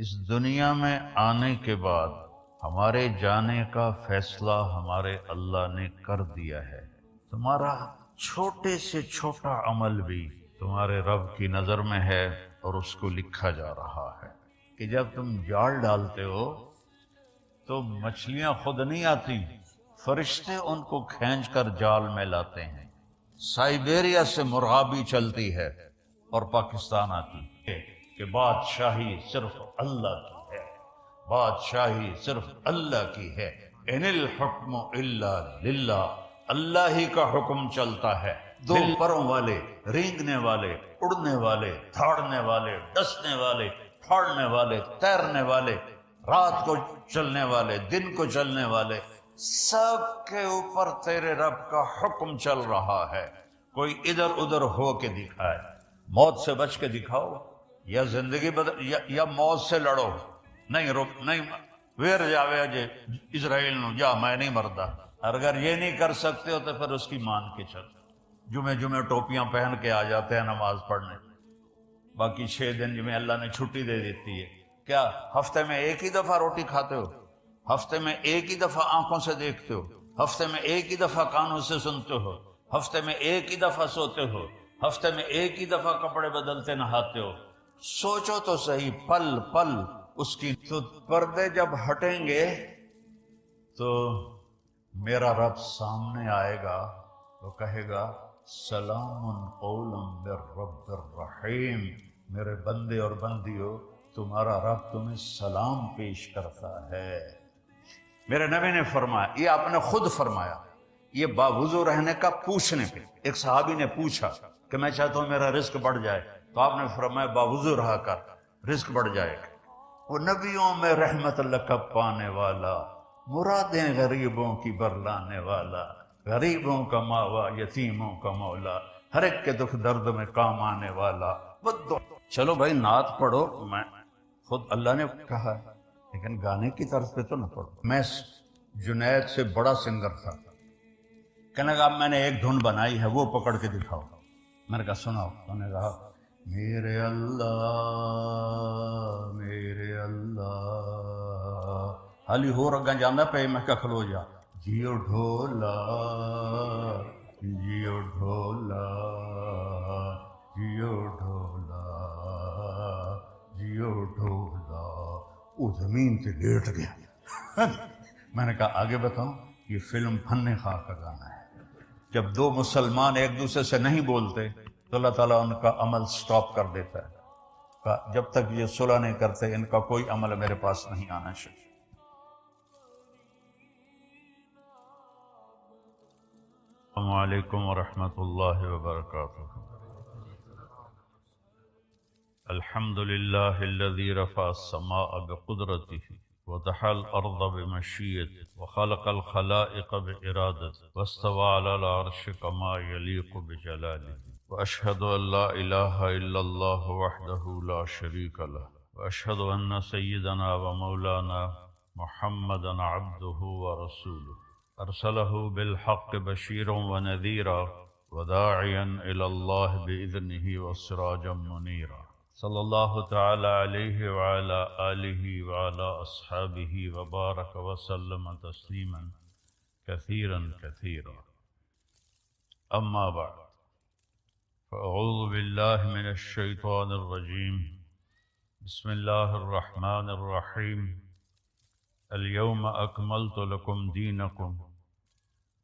اس دنیا میں آنے کے بعد ہمارے جانے کا فیصلہ ہمارے اللہ نے کر دیا ہے۔ تمہارا چھوٹے سے چھوٹا عمل بھی تمہارے رب کی نظر میں ہے اور اس کو لکھا جا رہا ہے کہ جب تم جال ڈالتے ہو تو مچھلیاں خود نہیں آتی، فرشتے ان کو کھینچ کر جال میں لاتے ہیں۔ سائبیریا سے مرغابی چلتی ہے اور پاکستان آتی ہے کہ بادشاہی صرف اللہ کی ہے، بادشاہی صرف اللہ کی ہے۔ ان الحکم الا للہ، اللہ ہی کا حکم چلتا ہے۔ دو پروں والے، رینگنے والے، اڑنے والے، دھاڑنے والے، ڈسنے والے، پھاڑنے والے، تیرنے والے، رات کو چلنے والے، دن کو چلنے والے، سب کے اوپر تیرے رب کا حکم چل رہا ہے۔ کوئی ادھر ادھر ہو کے دکھائے، موت سے بچ کے دکھاؤ، یا زندگی یا موت سے لڑو۔ نہیں ویر جاوے جے اسرائیل نو جا میں نہیں مردا۔ اگر یہ نہیں کر سکتے ہو تو پھر اس کی مان کے چل۔ جمعے ٹوپیاں پہن کے آ جاتے ہیں نماز پڑھنے، باقی 6 دن جمعے اللہ نے چھٹی دے دیتی ہے۔ کیا ہفتے میں ایک ہی دفعہ روٹی کھاتے ہو؟ ہفتے میں ایک ہی دفعہ آنکھوں سے دیکھتے ہو؟ ہفتے میں ایک ہی دفعہ کانوں سے سنتے ہو؟ ہفتے میں ایک ہی دفعہ سوتے ہو؟ ہفتے میں ایک ہی دفعہ کپڑے بدلتے نہاتے ہو؟ سوچو تو صحیح، پل پل اس کی۔ تو پردے جب ہٹیں گے تو میرا رب سامنے آئے گا، وہ کہے گا سلام قولا من رب الرحیم، میرے بندے اور بندیو تمہارا رب تمہیں سلام پیش کرتا ہے۔ میرے نبی نے فرمایا، یہ آپ نے خود فرمایا، یہ باوضو رہنے کا پوچھنے پہ ایک صحابی نے پوچھا کہ میں چاہتا ہوں میرا رزق بڑھ جائے، تو آپ نے فرمایا باوضو رہا کر، رزق بڑھ جائے گا۔ وہ نبیوں میں رحمت اللہ کا پانے والا، مرادیں غریبوں کی برلانے والا، غریبوں کا ماوا، یتیموں کا مولا، ہر ایک کے دکھ درد میں کام آنے والا۔ چلو بھائی نعت پڑھو، میں خود اللہ نے کہا ہے، لیکن گانے کی طرف پہ تو نہ پڑھو۔ میں جنید سے بڑا سنگر تھا، کہنے لگا اب میں نے ایک دھن بنائی ہے وہ پکڑ کے دکھاؤ۔ میں نے کہا سناؤ۔ انہوں نے کہا میرے اللہ میرے اللہ، حالی ہو رگا جانا پہ میں کہا کھلو جا، جیو ڈھولا جیو ڈھولا جیو ڈھولا جیو ڈھولا۔ وہ زمین پہ لیٹ گیا۔ میں نے کہا آگے بتاؤں؟ یہ فلم فن خواہ کا گانا ہے۔ جب دو مسلمان ایک دوسرے سے نہیں بولتے تو اللہ تعالیٰ ان کا عمل سٹاپ کر دیتا ہے، کہا جب تک یہ صلح نہیں کرتے ان کا کوئی عمل میرے پاس نہیں آنا چاہیے۔ السلام علیکم ورحمۃ اللہ وبرکاتہ۔ الحمد للہ الذی رفع السماء بقدرته وضحى الأرض بمشيئته وخلق الخلائق بإرادته واستوى على العرش كما يليق بجلاله، وأشهد أن لا إله إلا الله وحده لا شريك له، وأشهد أن سيدنا ومولانا محمدا عبده ورسوله أرسله بالحق بشيرا ونذيرا وداعيا إلى الله بإذنه وسراجا منيرا، صلی اللہ تعالی علیہ وعلی آلہ وعلی اصحابہ وبارک وسلم تسلیما کثیرا کثیرا۔ اما بعد فاعوذ باللہ من الشیطان الرجیم، بسم اللہ الرحمن الرحیم۔ اليوم اکملت لکم دینکم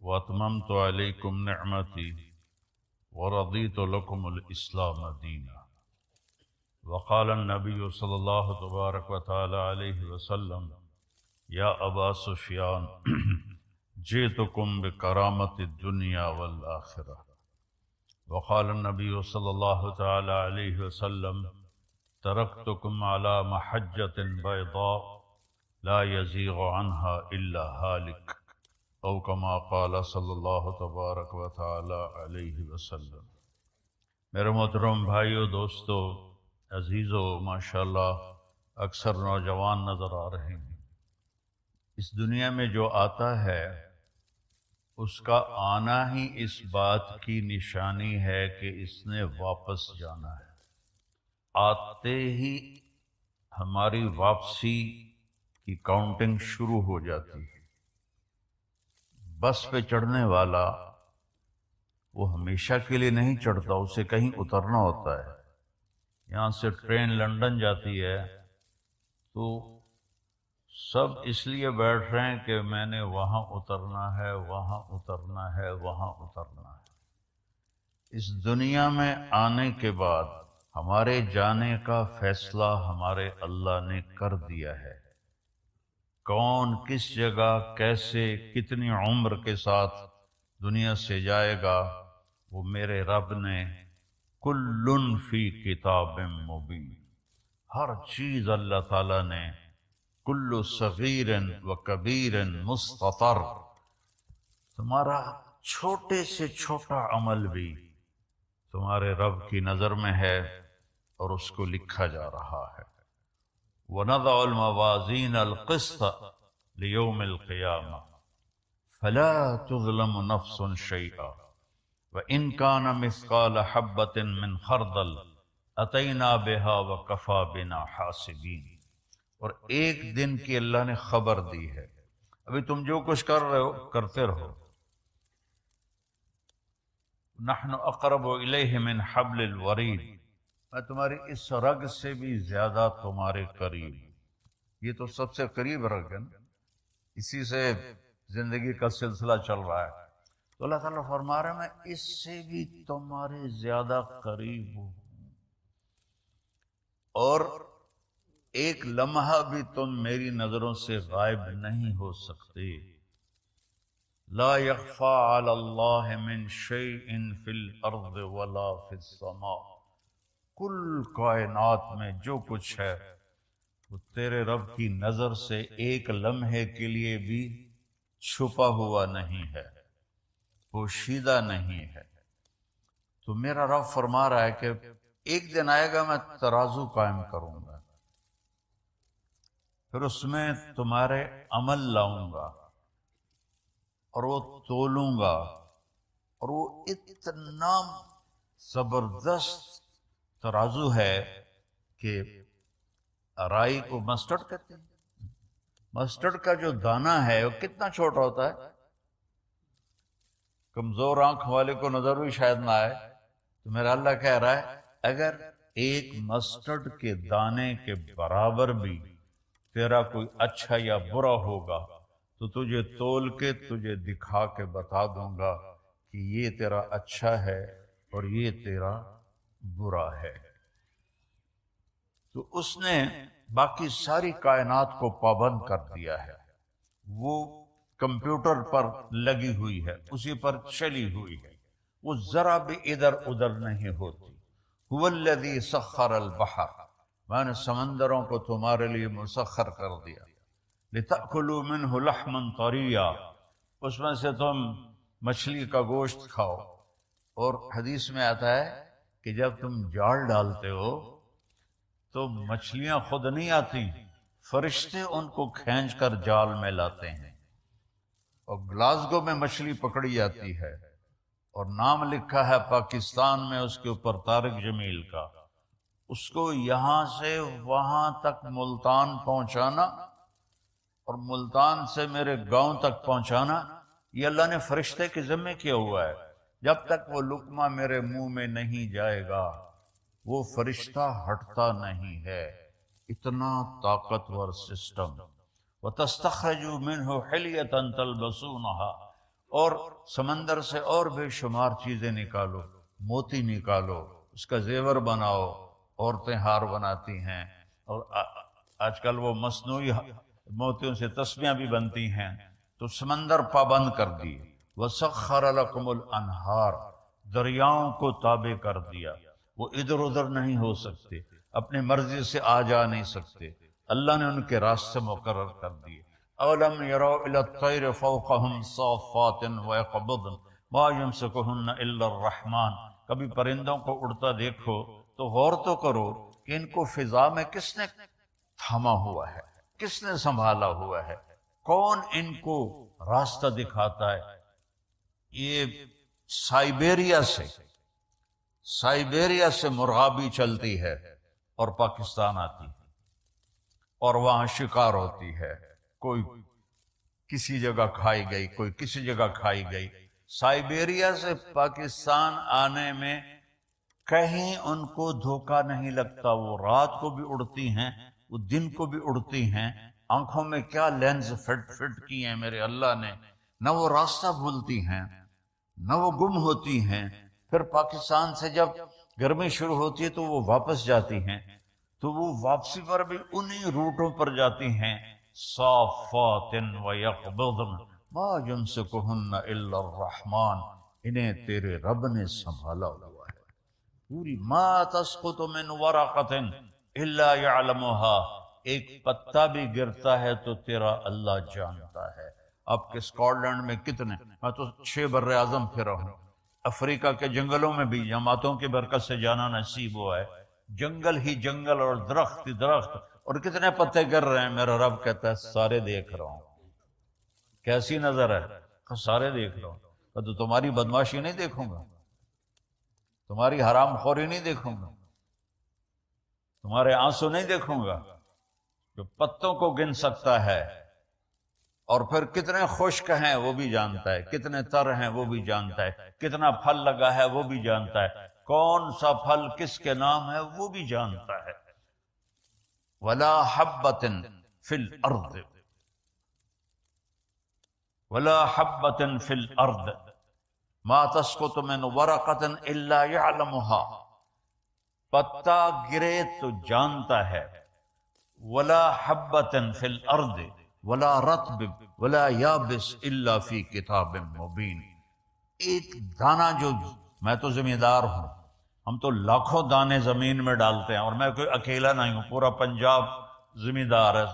واتممت علیکم نعمتی ورضیت لکم الاسلام دینا۔ وقال النبی صلی اللہ تبارک و تعالی علیہ وسلم یا ابا سفیان جئتکم بکرامت الدنیا والآخرہ۔ وقال النبی صلی اللہ تعالی علیہ وسلم ترکتکم علی محجۃ بیضاء لا یزیغ عنها الا ہالک، او کما قال صلی اللہ تبارک و تعالی علیہ وسلم۔ میرے محترم بھائیو، دوستو، عزیزو، ماشاءاللہ اکثر نوجوان نظر آ رہے ہیں۔ اس دنیا میں جو آتا ہے اس کا آنا ہی اس بات کی نشانی ہے کہ اس نے واپس جانا ہے۔ آتے ہی ہماری واپسی کی کاؤنٹنگ شروع ہو جاتی ہے۔ بس پہ چڑھنے والا وہ ہمیشہ کے لیے نہیں چڑھتا، اسے کہیں اترنا ہوتا ہے۔ یہاں سے ٹرین لندن جاتی ہے تو سب اس لیے بیٹھ رہے ہیں کہ میں نے وہاں اترنا ہے، وہاں اترنا ہے، وہاں اترنا ہے۔ اس دنیا میں آنے کے بعد ہمارے جانے کا فیصلہ ہمارے اللہ نے کر دیا ہے۔ کون کس جگہ کیسے کتنی عمر کے ساتھ دنیا سے جائے گا وہ میرے رب نے کل فی کتاب مبین، ہر چیز اللہ تعالیٰ نے کل صغیر و کبیر مستطر، تمہارا چھوٹے سے چھوٹا عمل بھی تمہارے رب کی نظر میں ہے اور اس کو لکھا جا رہا ہے۔ وَنَضَعُ الْمَوَازِينَ الْقِسْطَ لِيَوْمِ الْقِيَامَةِ فَلَا تُظْلَمُ نَفْسٌ شَيْئًا وَإِنْ كَانَ مِثْقَالَ حَبَّةٍ مِّنْ خَرْدَلٍ أَتَيْنَا بِهَا وَكَفَى بِنَا حَاسِبِينَ۔ اور ایک دن کی اللہ نے خبر دی ہے، ابھی تم جو کچھ کر رہے ہو کرتے رہو۔ نحن اقرب الیہ من حبل الورید، میں تمہاری اس رگ سے بھی زیادہ تمہارے قریب، یہ تو سب سے قریب رگ ہے، اسی سے زندگی کا سلسلہ چل رہا ہے۔ تو اللہ تعالیٰ فرما رہے ہیں میں اس سے بھی تمہارے زیادہ قریب ہوں، اور ایک لمحہ بھی تم میری نظروں سے غائب نہیں ہو سکتے۔ لا يخفى على الله من شيء في الارض ولا في السماء، کل کائنات میں جو کچھ ہے وہ تیرے رب کی نظر سے ایک لمحے کے لیے بھی چھپا ہوا نہیں ہے، پوشیدہ نہیں ہے۔ تو میرا رب فرما رہا ہے کہ ایک دن آئے گا میں ترازو قائم کروں گا، پھر اس میں تمہارے عمل لاؤں گا اور وہ تولوں گا، اور وہ اتنا زبردست ترازو ہے کہ رائی کو مسٹرڈ کہتے ہیں، مسٹرڈ کا جو دانہ ہے وہ کتنا چھوٹا ہوتا ہے، کمزور آنکھ والے کو نظر بھی شاید نہ آئے، تو میرا اللہ کہہ رہا ہے اگر ایک مسٹرڈ کے دانے کے برابر بھی تیرا کوئی اچھا یا برا ہوگا تو تجھے تول کے تجھے دکھا کے بتا دوں گا کہ یہ تیرا اچھا ہے اور یہ تیرا برا ہے۔ تو اس نے باقی ساری کائنات کو پابند کر دیا ہے، وہ کمپیوٹر پر لگی ہوئی ہے، اسی پر چلی ہوئی ہے، وہ ذرا بھی ادھر ادھر نہیں ہوتی۔ هو الذی سخر البحر، میں نے سمندروں کو تمہارے لیے مسخر کر دیا، لتأکلوا منہ لحما طریا، اس میں سے تم مچھلی کا گوشت کھاؤ۔ اور حدیث میں آتا ہے کہ جب تم جال ڈالتے ہو تو مچھلیاں خود نہیں آتی، فرشتے ان کو کھینچ کر جال میں لاتے ہیں، اور گلاسگو میں مچھلی پکڑی جاتی ہے اور نام لکھا ہے پاکستان میں اس کے اوپر طارق جمیل کا، اس کو یہاں سے وہاں تک ملتان پہنچانا اور ملتان سے میرے گاؤں تک پہنچانا، یہ اللہ نے فرشتے کے ذمہ کیا ہوا ہے۔ جب تک وہ لقمہ میرے منہ میں نہیں جائے گا وہ فرشتہ ہٹتا نہیں ہے، اتنا طاقتور سسٹم۔ وَتَسْتَخْرَجُوا مِنْهُ حِلْيَةً تَلْبَسُونَهَا، اور سمندر سے اور بے شمار چیزیں نکالو، موتی نکالو، اس کا زیور بناؤ، عورتیں ہار بناتی ہیں، اور آج کل وہ مصنوعی موتیوں سے تسبیاں بھی بنتی ہیں، تو سمندر پابند کر دی۔ وَسَخَّرَ لَكُمُ الْأَنْهَارَ، دریاؤں کو تابع کر دیا، وہ ادھر ادھر نہیں ہو سکتے، اپنی مرضی سے آ جا نہیں سکتے، اللہ نے ان کے راستے مقرر کر دیے۔ اولم يروا الى الطير فوقهم صافات ويقبضن ما يمسكهن الا الرحمن، کبھی پرندوں کو اڑتا دیکھو تو غور تو کرو کہ ان کو فضا میں کس نے تھاما ہوا ہے، کس نے سنبھالا ہوا ہے، کون ان کو راستہ دکھاتا ہے۔ یہ سائبیریا سے مرغابی چلتی ہے اور پاکستان آتی ہے، اور وہاں شکار ہوتی ہے، کوئی کسی جگہ کھائی گئی، کوئی کسی جگہ کھائی گئی۔ سائبیریا سے پاکستان آنے میں کہیں ان کو دھوکہ نہیں لگتا، وہ رات کو بھی اڑتی ہیں، وہ دن کو بھی اڑتی ہیں، آنکھوں میں کیا لینز فٹ کی ہیں میرے اللہ نے، نہ وہ راستہ بھولتی ہیں نہ وہ گم ہوتی ہیں۔ پھر پاکستان سے جب گرمی شروع ہوتی ہے تو وہ واپس جاتی ہیں، تو وہ واپسی پر بھی انہی روٹوں پر جاتی ہیں۔ صافات ویقبضن ما یمسکہن الا الرحمن، انہیں تیرے رب نے سنبھالا ہوا ہے۔ پوری ما تسقط من ورقۃ الا یعلمها، ایک پتا بھی گرتا ہے تو تیرا اللہ جانتا ہے۔ آپ کے اسکاٹ لینڈ میں کتنے، میں تو 6 بر اعظم پھرا ہوں، افریقہ کے جنگلوں میں بھی جماعتوں کی برکت سے جانا نصیب ہوا ہے، جنگل ہی جنگل اور درخت ہی درخت، اور کتنے پتے گر رہے ہیں، میرا رب کہتا ہے سارے دیکھ رہا ہوں۔ کیسی نظر ہے؟ سارے دیکھ رہا ہوں۔ تو تمہاری بدماشی نہیں دیکھوں گا، تمہاری حرام خوری نہیں دیکھوں گا، تمہارے آنسو نہیں دیکھوں گا؟ جو پتوں کو گن سکتا ہے اور پھر کتنے خشک ہیں وہ بھی جانتا ہے، کتنے تر ہیں وہ بھی جانتا ہے، کتنا پھل لگا ہے وہ بھی جانتا ہے، کون سا پھل کس کے نام ہے وہ بھی جانتا ہے۔ ولا حبۃ فی الارض، ولا حبۃ فی الارض ما تسقط من ورقۃ الا یعلمها، پتا گرے تو جانتا ہے، ولا حبۃ فی الارض ولا رطب ولا یابس الا فی کتاب مبین، ایک دانہ جو، میں تو ذمہ دار ہوں، ہم تو لاکھوں دانے زمین میں ڈالتے ہیں، اور میں کوئی اکیلا نہیں ہوں، پورا پنجاب ذمہ دار ہے،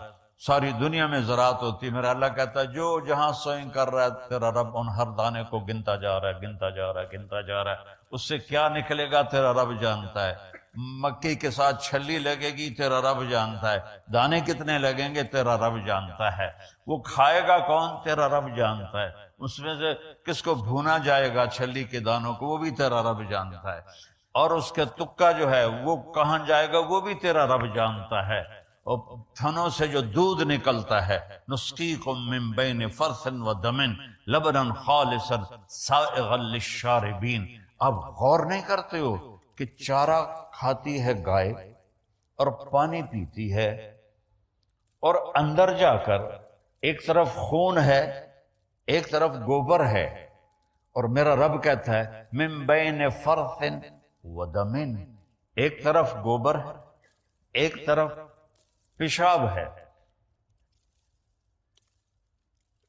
ساری دنیا میں زراعت ہوتی ہے۔ میرا اللہ کہتا ہے جو جہاں سوئنگ کر رہا ہے تیرا رب ان ہر دانے کو گنتا جا رہا ہے، گنتا جا رہا ہے، گنتا جا رہا ہے، اس سے کیا نکلے گا تیرا رب جانتا ہے۔ مکئی کے ساتھ چھلی لگے گی تیرا رب جانتا ہے، دانے کتنے لگیں گے تیرا رب جانتا ہے، وہ کھائے گا کون تیرا رب جانتا ہے، اس میں سے کس کو بھونا جائے گا چھلی کے دانوں کو وہ بھی تیرا رب جانتا ہے، اور اس کے تکا جو ہے وہ کہاں جائے گا وہ بھی تیرا رب جانتا ہے، اور تھنوں سے جو دودھ نکلتا ہے، نسقیکم من بین فرث و دم لبنا خالصا سائغا للشاربین، آپ غور نہیں کرتے ہو کہ چارہ کھاتی ہے گائے اور پانی پیتی ہے، اور اندر جا کر ایک طرف خون ہے ایک طرف گوبر ہے، اور میرا رب کہتا ہے من بین فرث و دم، ایک طرف گوبر ہے ایک طرف پیشاب ہے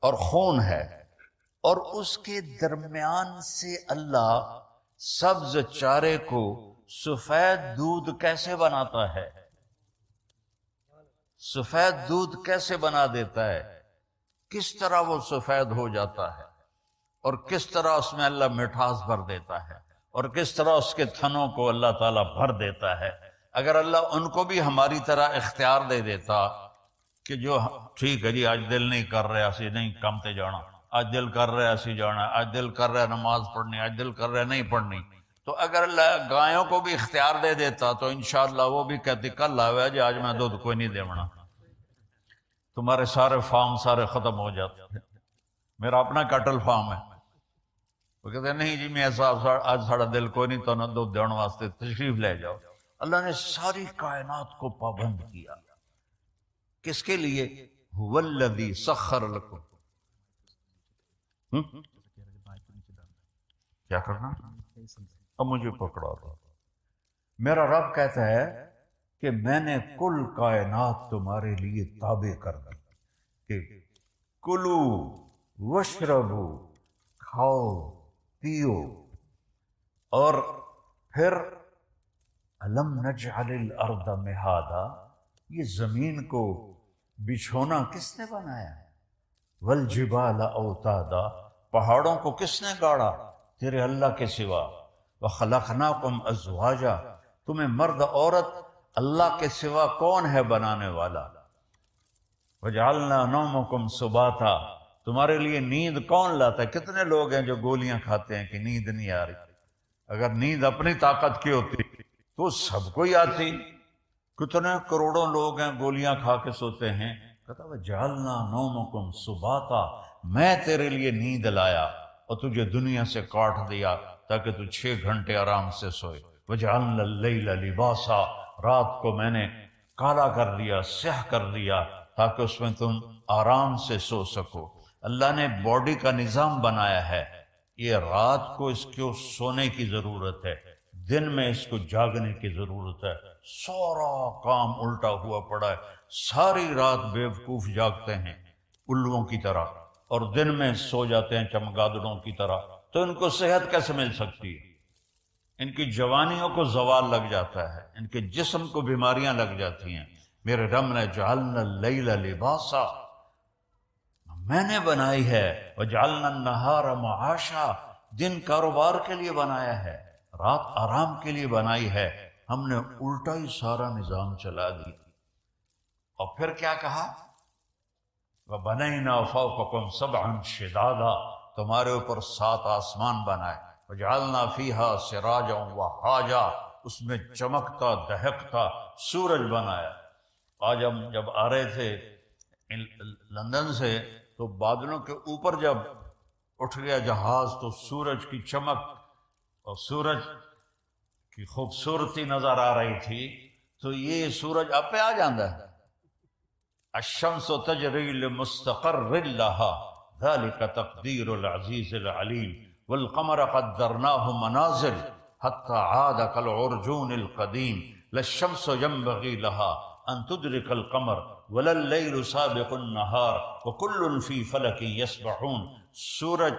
اور خون ہے، اور اس کے درمیان سے اللہ سبز چارے کو سفید دودھ کیسے بناتا ہے، سفید دودھ کیسے بنا دیتا ہے، کس طرح وہ سفید ہو جاتا ہے، اور کس طرح اس میں اللہ مٹھاس بھر دیتا ہے، اور کس طرح اس کے تھنوں کو اللہ تعالیٰ بھر دیتا ہے۔ اگر اللہ ان کو بھی ہماری طرح اختیار دے دیتا کہ جو ٹھیک ہے جی آج دل نہیں کر رہا اسی نہیں کام تے جانا، آج دل کر رہا اسی جانا، آج دل کر رہا نماز پڑھنی، آج دل کر رہا نہیں پڑھنی، تو اگر اللہ گایوں کو بھی اختیار دے دیتا تو انشاءاللہ وہ بھی کہتی کل آوے جی آج میں دودھ کوئی نہیں دیونا، تمہارے سارے فارم سارے ختم ہو جاتے۔ میرا اپنا کٹل فارم ہے، وہ کہتے ہیں نہیں جی میں صاحب آج ساڑا دل کوئی نہیں تو نہ دودھ دینے واسطے تشریف لے جاؤ۔ اللہ نے ساری کائنات کو پابند کیا، کس کے لیے؟ هو الذی سخر لکم، کیا کرنا؟ اب مجھے پکڑا دو۔ میرا رب کہتا ہے کہ میں نے کل کائنات تمہارے لیے تابع کر دی، کہ کلو وشربو، کھاؤ پیو، اور پھر الم نجعل الارض مہادا، یہ زمین کو بچھونا کس نے بنایا؟ والجبال اوتادا، پہاڑوں کو کس نے گاڑا؟ تیرے اللہ کے سوا۔ وخلقناکم ازواجا، تمہیں مرد عورت اللہ کے سوا کون ہے بنانے والا؟ وجعلنا نومکم سباتا، تمہارے لیے نیند کون لاتا ہے؟ کتنے لوگ ہیں جو گولیاں کھاتے ہیں کہ نیند نہیں آ رہی، اگر نیند اپنی طاقت کی ہوتی تو سب کو ہی آتی، کتنے کروڑوں لوگ ہیں گولیاں کھا کے سوتے ہیں، کہتا ہے جعلنا نومکم سباتا، میں تیرے لیے نیند لایا اور تجھے دنیا سے کاٹ دیا تاکہ تو 6 گھنٹے آرام سے سوئے۔ وجعلنا اللیل لباسا، رات کو میں نے کالا کر دیا، سیاہ کر دیا تاکہ اس میں تم آرام سے سو سکو۔ اللہ نے باڈی کا نظام بنایا ہے، یہ رات کو اس کو سونے کی ضرورت ہے، دن میں اس کو جاگنے کی ضرورت ہے۔ سارا کام الٹا ہوا پڑا ہے، ساری رات بیوقوف جاگتے ہیں الووں کی طرح اور دن میں سو جاتے ہیں چمگادڑوں کی طرح، تو ان کو صحت کیسے مل سکتی ہے؟ ان کی جوانیوں کو زوال لگ جاتا ہے، ان کے جسم کو بیماریاں لگ جاتی ہیں۔ میرے رب نے جعلنا اللیل لباسا، میں نے بنائی ہے، وجعلنا النہار معاشا، دن کاروبار کے لیے بنایا ہے، رات آرام کے لیے بنائی ہے۔ ہم نے الٹا ہی سارا نظام چلا دی۔ اور پھر کیا کہا؟ وَبَنَيْنَا فَوْقَكُمْ سَبْعًا شِدَادًا، تمہارے اوپر 7 آسمان بنائے۔ وَجَعَلْنَا فِيهَا سِرَاجًا وَهَّاجًا، اس میں چمکتا دہکتا سورج بنایا۔ آج ہم جب آ رہے تھے لندن سے تو بادلوں کے اوپر جب اٹھ گیا جہاز تو سورج کی چمک اور سورج کی خوبصورتی نظر آ رہی تھی، تو یہ سورج آپ پہ آ جاندہ ہے۔ الشمس تجری لمستقر لها ذلك تقدیر العزیز العلیم والقمر قدرناه منازل حتى عاد كالعرجون القدیم لا الشمس ينبغي لها ان تدرك القمر ولا الليل سابق النهار وكل في فلك يسبحون، سورج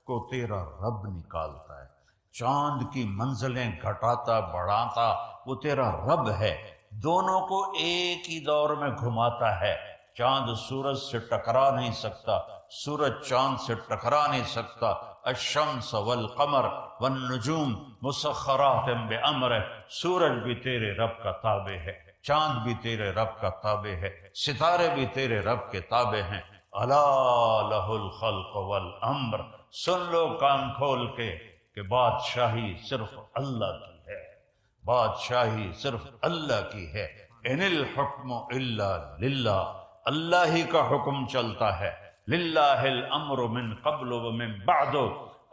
کو تیرا رب نکالتا ہے، چاند کی منزلیں گھٹاتا بڑھاتا وہ تیرا رب ہے، دونوں کو ایک ہی دور میں گھماتا ہے۔ چاند سورج سے ٹکرا نہیں سکتا، سورج چاند سے ٹکرا نہیں سکتا۔ الشمس والقمر والنجوم مسخرات بامرہ، سورج بھی تیرے رب کا تابع ہے، چاند بھی تیرے رب کا تابع ہے، ستارے بھی تیرے رب کے تابع ہیں۔ الا لہ الخلق والامر، سن لو کان کھول کے کہ بادشاہی صرف اللہ کی ہے، بادشاہی صرف اللہ کی ہے۔ ان الحکم الا للہ، اللہ ہی کا حکم چلتا ہے۔ للہ الامر من قبل ومن بعد،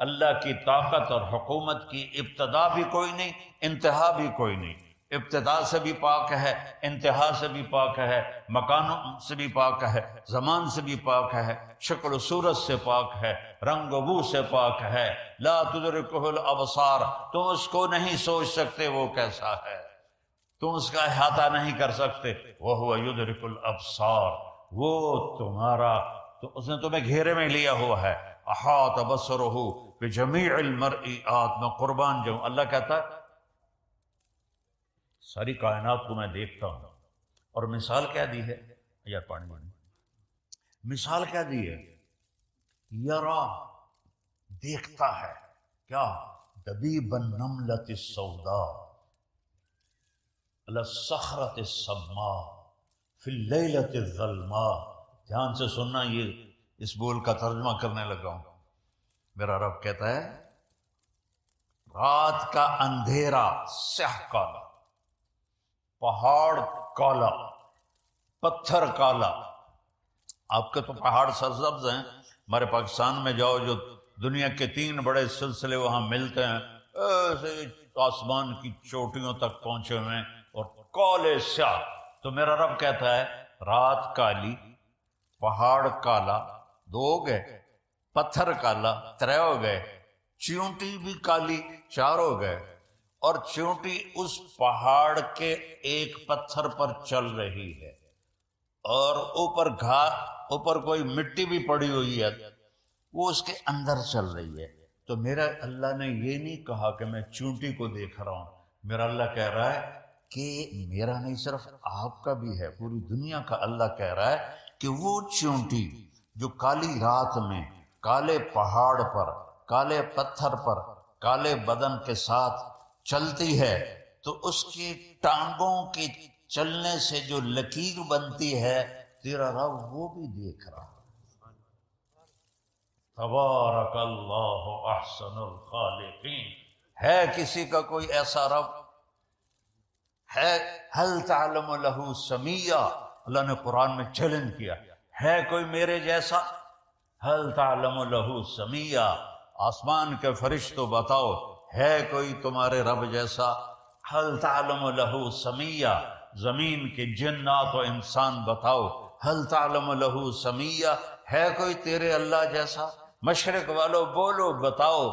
اللہ کی طاقت اور حکومت کی ابتدا بھی کوئی نہیں، انتہا بھی کوئی نہیں۔ ابتدا سے بھی پاک ہے، انتہا سے بھی پاک ہے، مکانوں سے بھی پاک ہے، زمان سے بھی پاک ہے، شکل و صورت سے پاک ہے، رنگ و بو سے پاک ہے۔ لا تدرکہ الابصار، تم اس کو نہیں سوچ سکتے وہ کیسا ہے، تم اس کا احاطہ نہیں کر سکتے۔ وَهُوَ يُدْرِكُ الْأَبْصَارَ، وہ تمہارا، تو اس نے تمہیں گھیرے میں لیا ہوا ہے۔ احاط بصرہ بجمیع المرئیات، میں قربان جاؤں، اللہ کہتا ہے ساری کائنات کو میں دیکھتا ہوں۔ اور مثال کیا دی ہے یار، پانی مثال کیا دی ہے؟ یرا، دیکھتا ہے کیا؟ دبیب النملۃ السوداء علی الصخرۃ الصماء فی اللیلۃ الظلماء۔ دھیان سے سننا، یہ اس بول کا ترجمہ کرنے لگا ہوں۔ میرا رب کہتا ہے رات کا اندھیرا سیاہ کالا، پہاڑ کالا، پتھر کالا۔ آپ کے تو پہاڑ سرسبز ہیں، ہمارے پاکستان میں جاؤ جو دنیا کے 3 بڑے سلسلے وہاں ملتے ہیں، ایسے آسمان کی چوٹیوں تک پہنچے ہوئے ہیں اور کالے سیاہ۔ تو میرا رب کہتا ہے رات کالی، پہاڑ کالا، 2 ہو گئے، پتھر کالا 3 ہو گئے، چیونٹی بھی کالی 4 ہو گئے، اور چیونٹی اس پہاڑ کے ایک پتھر پر چل رہی ہے، اور اوپر کوئی مٹی بھی پڑی ہوئی ہے، وہ اس کے اندر چل رہی ہے۔ تو میرا اللہ نے یہ نہیں کہا کہ میں چونٹی کو دیکھ رہا ہوں، میرا اللہ کہہ رہا ہے کہ میرا نہیں صرف آپ کا بھی ہے، پوری دنیا کا اللہ کہہ رہا ہے کہ وہ چونٹی جو کالی رات میں کالے پہاڑ پر، کالے پتھر پر، کالے بدن کے ساتھ چلتی ہے، تو اس کی ٹانگوں کے چلنے سے جو لکیر بنتی ہے، تیرا رب وہ بھی دیکھ رہا ہے۔ تبارک اللہ احسن الخالقین، ہے کسی کا کوئی ایسا رب؟ ہے ہل تعلم لہ سمیہ، اللہ نے قرآن میں چیلنج کیا، ہے کوئی میرے جیسا؟ ہل تعلم لہ سمیہ، آسمان کے فرشتوں بتاؤ ہے کوئی تمہارے رب جیسا؟ ہل تعلم لہ سمیہ، زمین کے جنات و انسان بتاؤ ہل تعلم لہ سمیہ، ہے کوئی تیرے اللہ جیسا؟ مشرق والو بولو بتاؤ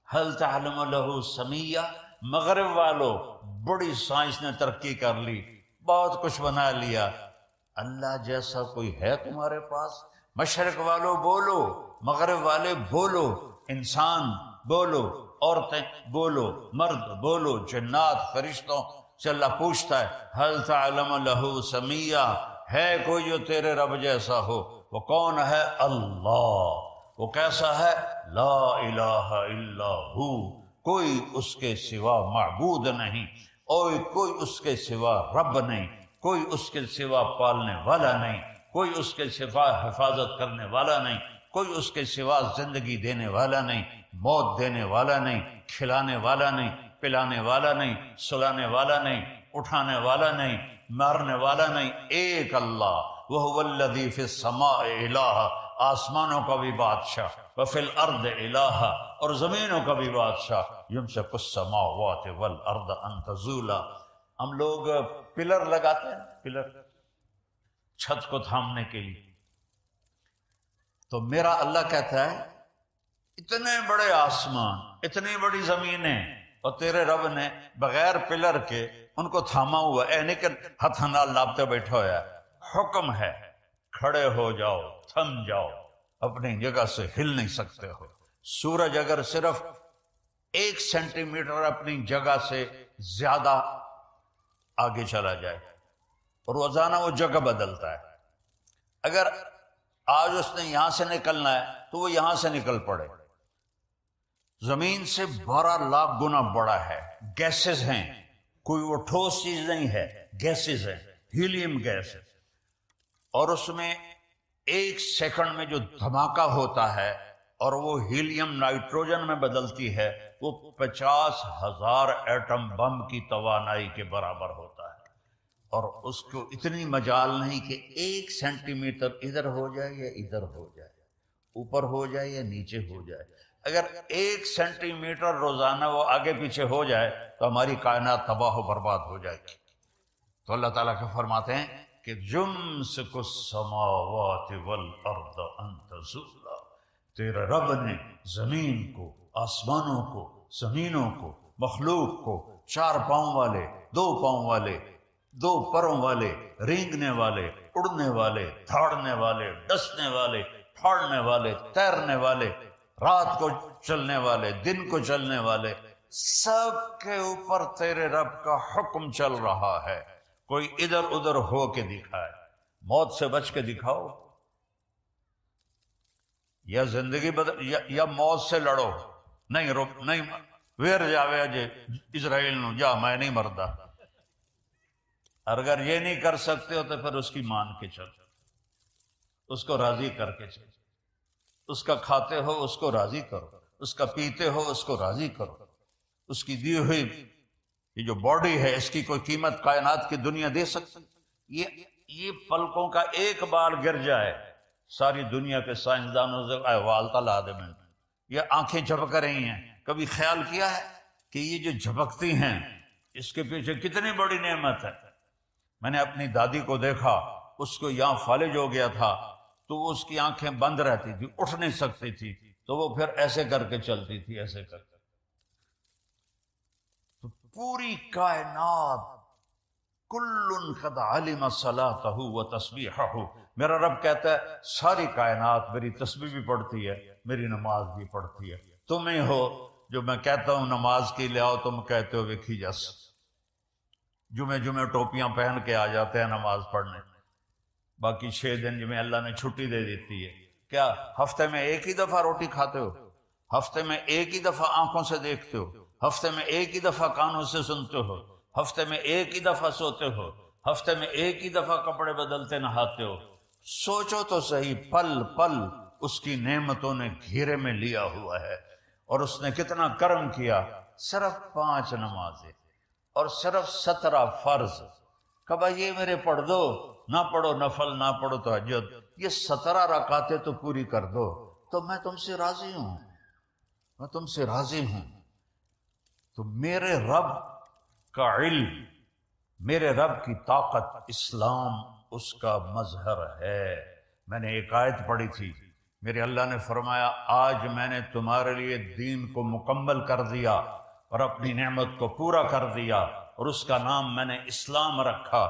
ہل تعلم لہ سمیہ، مغرب والو بڑی سائنس نے ترقی کر لی، بہت کچھ بنا لیا، اللہ جیسا کوئی ہے تمہارے پاس؟ مشرق والو بولو، مغرب والے بولو، انسان بولو، عورتیں بولو، مرد بولو، جنات فرشتوں سے اللہ پوچھتا ہے ہل تعلم لہ سمیہ، ہے کوئی جو تیرے رب جیسا ہو؟ وہ کون ہے؟ اللہ۔ وہ کیسا ہے؟ لا الہ الا ہو، کوئی اس کے سوا معبود نہیں، اور کوئی اس کے سوا رب نہیں، کوئی اس کے سوا پالنے والا نہیں، کوئی اس کے سوا حفاظت کرنے والا نہیں، کوئی اس کے سوا زندگی دینے والا نہیں، موت دینے والا نہیں، کھلانے والا نہیں، پلانے والا نہیں، سلانے والا نہیں، اٹھانے والا نہیں، مارنے والا نہیں، ایک اللہ۔ وَهُوَ الَّذِي فِي السَّمَاءِ إِلَٰهٌ، آسمانوں کا بھی بادشاہ، وَفِي الْأَرْضِ إِلَٰهٌ، اور زمینوں کا بھی بادشاہ، يُمْسِكُ السَّمَاوَاتِ وَالْأَرْضَ أَن تَزُولَا۔ ہم لوگ پلر لگاتے ہیں، پلر چھت کو تھامنے کے لیے، تو میرا اللہ کہتا ہے اتنے بڑے آسمان، اتنی بڑی زمینیں، اور تیرے رب نے بغیر پلر کے ان کو تھاما ہوا ہے، نہیں کہ ہاتھ نال ناپتے بیٹھا ہوا ہے، حکم ہے کھڑے ہو جاؤ، تھم جاؤ، اپنی جگہ سے ہل نہیں سکتے ہو۔ سورج اگر صرف 1 سینٹی میٹر اپنی جگہ سے زیادہ آگے چلا جائے، اور روزانہ وہ جگہ بدلتا ہے، اگر آج اس نے یہاں سے نکلنا ہے تو وہ یہاں سے نکل پڑے۔ زمین سے 12 لاکھ گنا بڑا ہے، گیسز ہیں، کوئی وہ ٹھوس چیز نہیں ہے، گیسز ہیں، ہیلیم گیس ہے، اور اس میں 1 سیکنڈ میں جو دھماکہ ہوتا ہے اور وہ ہیلیم نائٹروجن میں بدلتی ہے، وہ 50,000 ایٹم بم کی توانائی کے برابر ہوتا ہے، اور اس کو اتنی مجال نہیں کہ 1 سینٹی میٹر ادھر ہو جائے یا ادھر ہو جائے، اوپر ہو جائے یا نیچے ہو جائے۔ اگر 1 سینٹی میٹر روزانہ وہ آگے پیچھے ہو جائے تو ہماری کائنات تباہ و برباد ہو جائے گی۔ تو اللہ تعالیٰ کے فرماتے ہیں کہ یمسک السماوات والارض ان تزولا، تیرے رب نے زمین کو، آسمانوں کو، زمینوں کو، مخلوق کو، 4 پاؤں والے، 2 پاؤں والے، 2 پروں والے، رینگنے والے، اڑنے والے، دھاڑنے والے، ڈسنے والے، پھاڑنے والے، تیرنے والے، رات کو چلنے والے، دن کو چلنے والے، سب کے اوپر تیرے رب کا حکم چل رہا ہے۔ کوئی ادھر ادھر ہو کے دکھائے، موت سے بچ کے دکھاؤ، یا زندگی یا موت سے لڑو، نہیں ویر جاوے جے اسرائیل نو جا میں نہیں مردا، اگر یہ نہیں کر سکتے ہو تو پھر اس کی مان کے چلو، اس کو راضی کر کے چلو، اس کا کھاتے ہو اس کو راضی کرو، اس کا پیتے ہو اس کو راضی کرو، اس کی دی ہوئی یہ جو باڈی ہے اس کی کوئی قیمت کائنات کی دنیا دے سکتی؟ یہ پلکوں کا ایک بار گر جائے ساری دنیا کے سائنسدانوں سے احوال تلا دے میں، یہ آنکھیں جھپک رہی ہیں، کبھی خیال کیا ہے کہ یہ جو جھپکتی ہیں اس کے پیچھے کتنی بڑی نعمت ہے؟ میں نے اپنی دادی کو دیکھا، اس کو یہاں فالج ہو گیا تھا تو اس کی آنکھیں بند رہتی تھی، اٹھ نہیں سکتی تھی، تو وہ پھر ایسے کر کے چلتی تھی، ایسے کر کے۔ تو پوری کائنات کل قد علم صلاتہ و تسبیحہ، میرا رب کہتا ہے ساری کائنات میری تسبیح بھی پڑھتی ہے، میری نماز بھی پڑھتی ہے۔ تمہیں ہو جو میں کہتا ہوں نماز کے لیے آؤ، تم کہتے ہو ویکھی جس، جمعے ٹوپیاں پہن کے آ جاتے ہیں نماز پڑھنے، باقی 6 دن جمعے اللہ نے چھٹی دے دیتی ہے۔ کیا ہفتے میں ایک ہی دفعہ روٹی کھاتے ہو؟ ہفتے میں ایک ہی دفعہ آنکھوں سے دیکھتے ہو؟ ہفتے میں ایک ہی دفعہ کانوں سے سنتے ہو؟ ہفتے میں ایک ہی دفعہ سوتے ہو؟ ہفتے میں ایک ہی دفعہ کپڑے بدلتے نہاتے ہو؟ سوچو تو صحیح، پل پل اس کی نعمتوں نے گھیرے میں لیا ہوا ہے، اور اس نے کتنا کرم کیا۔ صرف 5 نمازیں، اور صرف 17 فرض، کبا یہ میرے پڑھ دو، نہ پڑھو نفل، نہ پڑھو تہجد، یہ 17 رکعتیں تو پوری کر دو تو میں تم سے راضی ہوں، میں تم سے راضی ہوں۔ تو میرے رب کا علم، میرے رب کی طاقت، اسلام اس کا مظہر ہے۔ میں نے ایک آیت پڑھی تھی، میرے اللہ نے فرمایا آج میں نے تمہارے لیے دین کو مکمل کر دیا اور اپنی نعمت کو پورا کر دیا، اور اس کا نام میں نے اسلام رکھا۔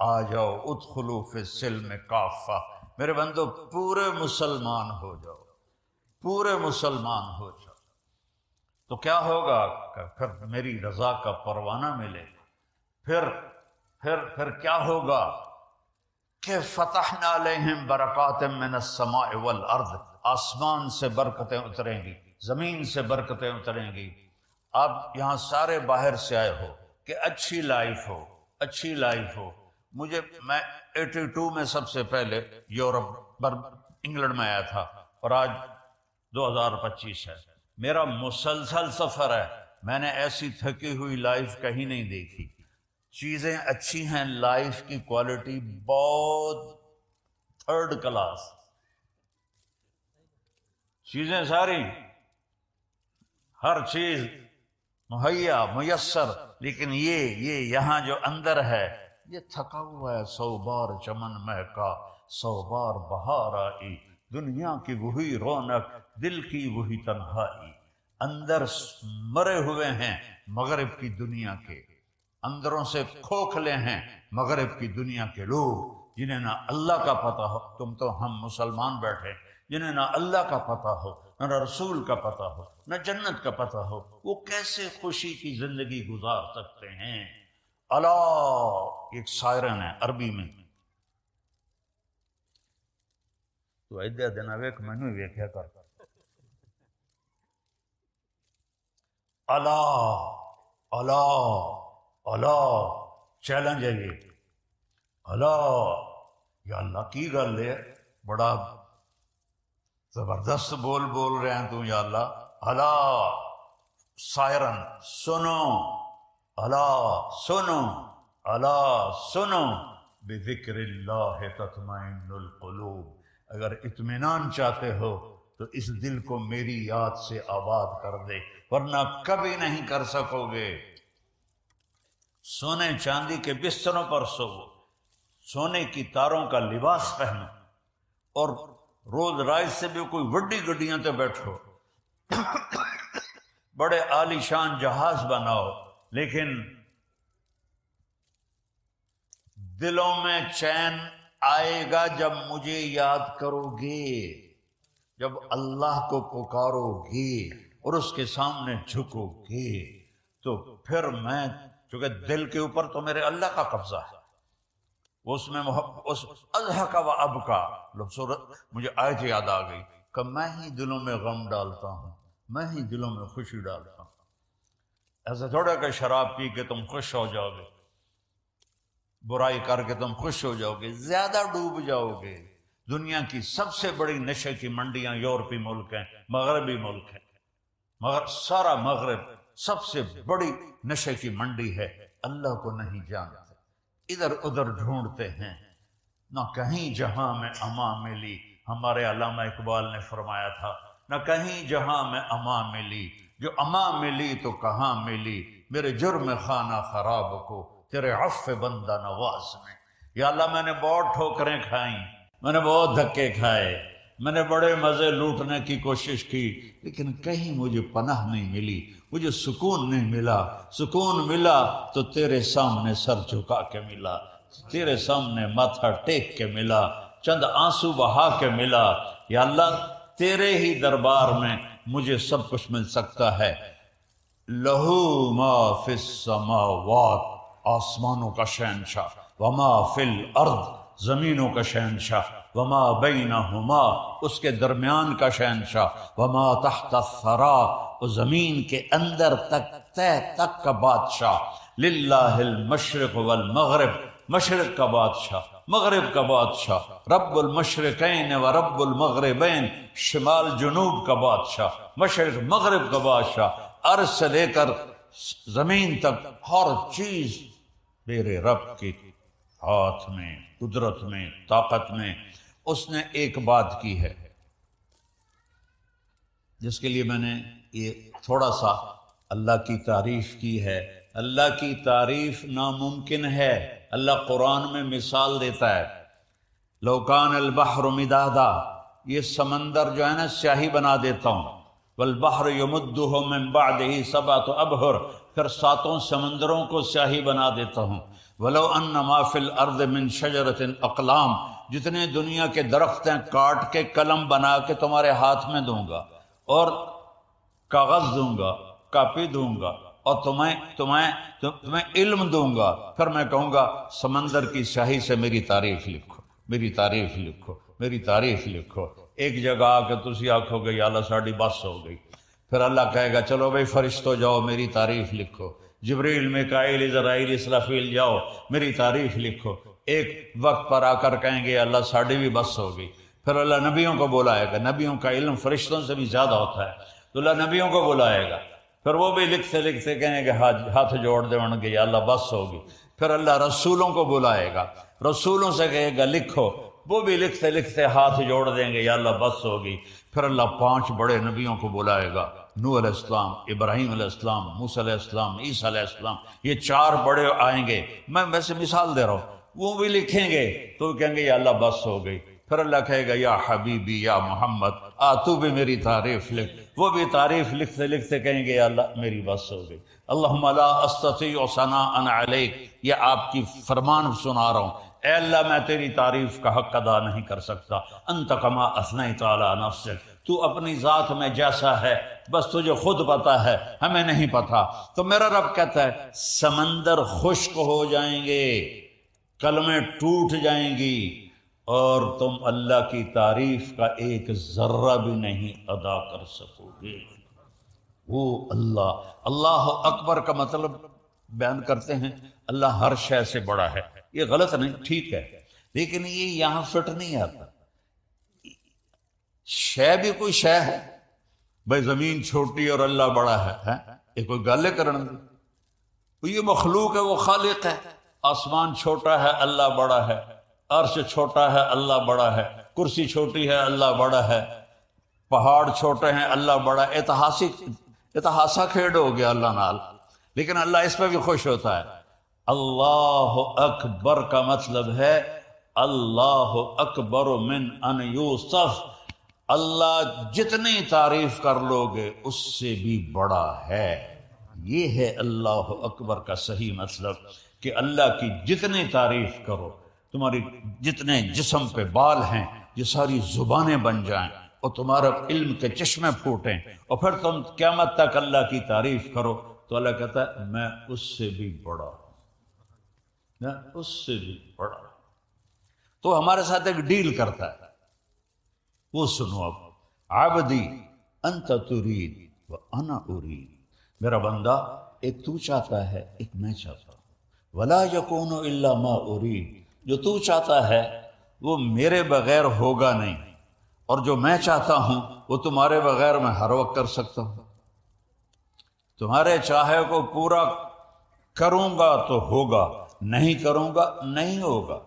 آ جاؤ ادخلوا فی السلم کافہ، میرے بندو پورے مسلمان ہو جاؤ، پورے مسلمان ہو جاؤ۔ تو کیا ہوگا کہ پھر میری رضا کا پروانہ ملے، پھر کیا ہوگا کہ فتحنا علیہم برکات من السماء والارض، آسمان سے برکتیں اتریں گی، زمین سے برکتیں اتریں گی۔ آپ یہاں سارے باہر سے آئے ہو کہ اچھی لائف ہو، اچھی لائف ہو۔ میں 82 میں سب سے پہلے یورپ انگلینڈ میں آیا تھا، اور آج 2025 ہے، میرا مسلسل سفر ہے، میں نے ایسی تھکی ہوئی لائف کہیں نہیں دیکھی۔ چیزیں اچھی ہیں، لائف کی کوالٹی بہت 3rd کلاس، چیزیں ساری، ہر چیز مہیا میسر، لیکن یہ یہاں جو اندر ہے یہ تھکا ہوا ہے۔ 100 بار چمن مہکا، 100 بار بہار آئی، دنیا کی وہی رونق، دل کی وہی تنہائی۔ اندر مرے ہوئے ہیں مغرب کی دنیا کے، اندروں سے کھوکھلے ہیں مغرب کی دنیا کے لوگ، جنہیں نہ اللہ کا پتہ ہو۔ تم تو ہم مسلمان بیٹھے، جنہیں نہ اللہ کا پتہ ہو، نہ رسول کا پتہ ہو، نہ جنت کا پتہ ہو، وہ کیسے خوشی کی زندگی گزار سکتے ہیں؟ اللہ ایک سائرن ہے عربی میں، تو ایدے دن ویک مینوں ویکھیا کر، اللہ اللہ اللہ، چیلنج ہے یہ، اللہ یا اللہ کی گل ہے، بڑا زبردست بول رہے ہیں تو یا اللہ، اللہ سائرن سنو، اللہ سنو، اللہ سنو، بذکر اللہ تطمئن القلوب۔ اگر اطمینان چاہتے ہو تو اس دل کو میری یاد سے آباد کر دے، ورنہ کبھی نہیں کر سکو گے۔ سونے چاندی کے بستروں پر سو، سونے کی تاروں کا لباس پہنو، اور روز رائز سے بھی کوئی وڈی گڈیاں تے بیٹھو، بڑے عالی شان جہاز بناؤ، لیکن دلوں میں چین آئے گا جب مجھے یاد کرو گے، جب اللہ کو پکارو گے اور اس کے سامنے جھکو گے، تو پھر میں، چونکہ دل کے اوپر تو میرے اللہ کا قبضہ ہے، اس میں اس اضحک و ابکا، مجھے آیت یاد آ گئی کہ میں ہی دلوں میں غم ڈالتا ہوں، میں ہی دلوں میں خوشی ڈالتا ہوں۔ ایسا تھوڑا کہ شراب پی کے تم خوش ہو جاؤ گے، برائی کر کے تم خوش ہو جاؤ گے، زیادہ ڈوب جاؤ گے۔ دنیا کی سب سے بڑی نشے کی منڈیاں یورپی ملک ہیں، مغربی ملک ہیں، مگر سارا مغرب سب سے بڑی نشے کی منڈی ہے۔ اللہ کو نہیں جانتے، ادھر ادھر ڈھونڈتے ہیں، نہ کہیں جہاں میں امان ملی۔ ہمارے علامہ اقبال نے فرمایا تھا، نہ کہیں جہاں میں امان ملی، جو امان ملی تو کہاں ملی، میرے جرم خانہ خراب کو تیرے عفو بندہ نواز میں۔ یا اللہ میں نے بہت ٹھوکریں کھائیں، میں نے بہت دھکے کھائے، میں نے بڑے مزے لوٹنے کی کوشش کی، لیکن کہیں مجھے پناہ نہیں ملی، مجھے سکون نہیں ملا۔ سکون ملا تو تیرے سامنے سر جھکا کے ملا، تیرے سامنے ماتھا ٹیک کے ملا، چند آنسو بہا کے ملا۔ یا اللہ تیرے ہی دربار میں مجھے سب کچھ مل سکتا ہے۔ لہو ما فی السماوات، آسمانوں کا شہنشاہ، وما فی الارض، زمینوں کا شہنشاہ، وما بینہما، اس کے درمیان کا شہنشاہ، وما تحت الثری، اور زمین کے اندر تک تہ تک کا بادشاہ۔ للہ المشرق والمغرب، مشرق کا بادشاہ، مغرب کا بادشاہ، رب المشرقین و رب المغربین، شمال جنوب کا بادشاہ، مشرق مغرب کا بادشاہ، عرض سے لے کر زمین تک ہر چیز میرے رب کے ہاتھ میں، قدرت میں، طاقت میں۔ اس نے ایک بات کی ہے جس کے لیے میں نے یہ تھوڑا سا اللہ کی تعریف کی ہے۔ اللہ کی تعریف ناممکن ہے۔ اللہ قرآن میں مثال دیتا ہے، لو کان البحر مدادا، یہ سمندر جو ہے نا سیاہی بنا دیتا ہوں، والبحر یمدہ من بعدہ سبعۃ ابحر، پھر ساتوں سمندروں کو سیاہی بنا دیتا ہوں، ولو ان ما فی الارض من شجرۃ اقلام، جتنے دنیا کے درخت ہیں کاٹ کے قلم بنا کے تمہارے ہاتھ میں دوں گا، اور کاغذ دوں گا، کاپی دوں گا، اور تمہیں علم دوں گا، پھر میں کہوں گا سمندر کی سیاہی سے میری تعریف لکھو، میری تعریف لکھو، میری تعریف لکھو۔ ایک جگہ آ کے تسی آکھو گے یا اللہ ساڑی بس ہو گئی، پھر اللہ کہے گا چلو بھائی فرشتو جاؤ میری تعریف لکھو، جبریل میکائیل اسرافیل اسرافیل جاؤ میری تعریف لکھو۔ ایک وقت پر آ کر کہیں گے اللہ ساڑی بھی بس ہو گئی، پھر اللہ نبیوں کو بلائے گا، نبیوں کا علم فرشتوں سے بھی زیادہ ہوتا ہے، تو اللہ نبیوں کو بلائے گا، پھر وہ بھی لکھتے لکھتے کہیں گے ہاتھ جوڑ دے گے یا اللہ بس ہوگی، پھر اللہ رسولوں کو بلائے گا، رسولوں سے کہے گا لکھو، وہ بھی لکھتے لکھتے ہاتھ جوڑ دیں گے یا اللہ بس ہوگی، پھر اللہ 5 بڑے نبیوں کو بلائے گا، نوح علیہ السلام، ابراہیم علیہ السلام، موسیٰ علیہ السلام، عیسیٰ علیہ السلام، یہ 4 بڑے آئیں گے، میں ویسے مثال دے رہا ہوں، وہ بھی لکھیں گے تو کہیں گے یا اللہ بس ہو گئی، پھر اللہ کہے گا یا حبیبی یا محمد تو بھی میری تعریف لکھ، وہ بھی تعریف لکھتے لکھتے کہیں گے یا اللہ میری بس ہو گئی۔ اللہم لا استطیع ثناء علیک، یہ آپ کی فرمان سنا رہا ہوں، اے اللہ میں تیری تعریف کا حق ادا نہیں کر سکتا، انت کما اثنیت علی نفسک، تو اپنی ذات میں جیسا ہے بس تجھے خود پتا ہے، ہمیں نہیں پتا۔ تو میرا رب کہتا ہے سمندر خشک ہو جائیں گے، کلمیں ٹوٹ جائیں گی، اور تم اللہ کی تعریف کا ایک ذرہ بھی نہیں ادا کر سکو گے۔ وہ اللہ اکبر کا مطلب بیان کرتے ہیں اللہ ہر شے سے بڑا ہے، یہ غلط نہیں، ٹھیک ہے، لیکن یہ یہاں فٹ نہیں آتا۔ شے بھی کوئی شے ہے، بھائی زمین چھوٹی اور اللہ بڑا ہے، یہ کوئی گل کرن دی، یہ مخلوق ہے وہ خالق ہے، آسمان چھوٹا ہے اللہ بڑا ہے، عرش چھوٹا ہے اللہ بڑا ہے، کرسی چھوٹی ہے اللہ بڑا ہے، پہاڑ چھوٹے ہیں اللہ بڑا ہے، اتہاسا کھیڑ ہو گیا اللہ نال، لیکن اللہ اس پہ بھی خوش ہوتا ہے۔ اللہ اکبر کا مطلب ہے اللہ اکبر من ان یوصف، اللہ جتنی تعریف کر لو گے اس سے بھی بڑا ہے۔ یہ ہے اللہ اکبر کا صحیح مطلب، کہ اللہ کی جتنی تعریف کرو، تمہاری جتنے جسم پہ بال ہیں یہ ساری زبانیں بن جائیں، اور تمہارا علم کے چشمے پھوٹیں، اور پھر تم قیامت تک اللہ کی تعریف کرو، تو اللہ کہتا ہے میں اس سے بھی بڑا ہوں، میں اس سے بھی بڑا ہوں۔ تو ہمارے ساتھ ایک ڈیل کرتا ہے، وہ سنو اب، عبدی انت ترید و انا ارید، میرا بندہ ایک تو چاہتا ہے ایک میں چاہتا ہوں، ولا یکون الا ما ارید، جو تو چاہتا ہے وہ میرے بغیر ہوگا نہیں، اور جو میں چاہتا ہوں وہ تمہارے بغیر میں ہر وقت کر سکتا ہوں، تمہارے چاہے کو پورا کروں گا تو ہوگا، نہیں کروں گا نہیں ہوگا۔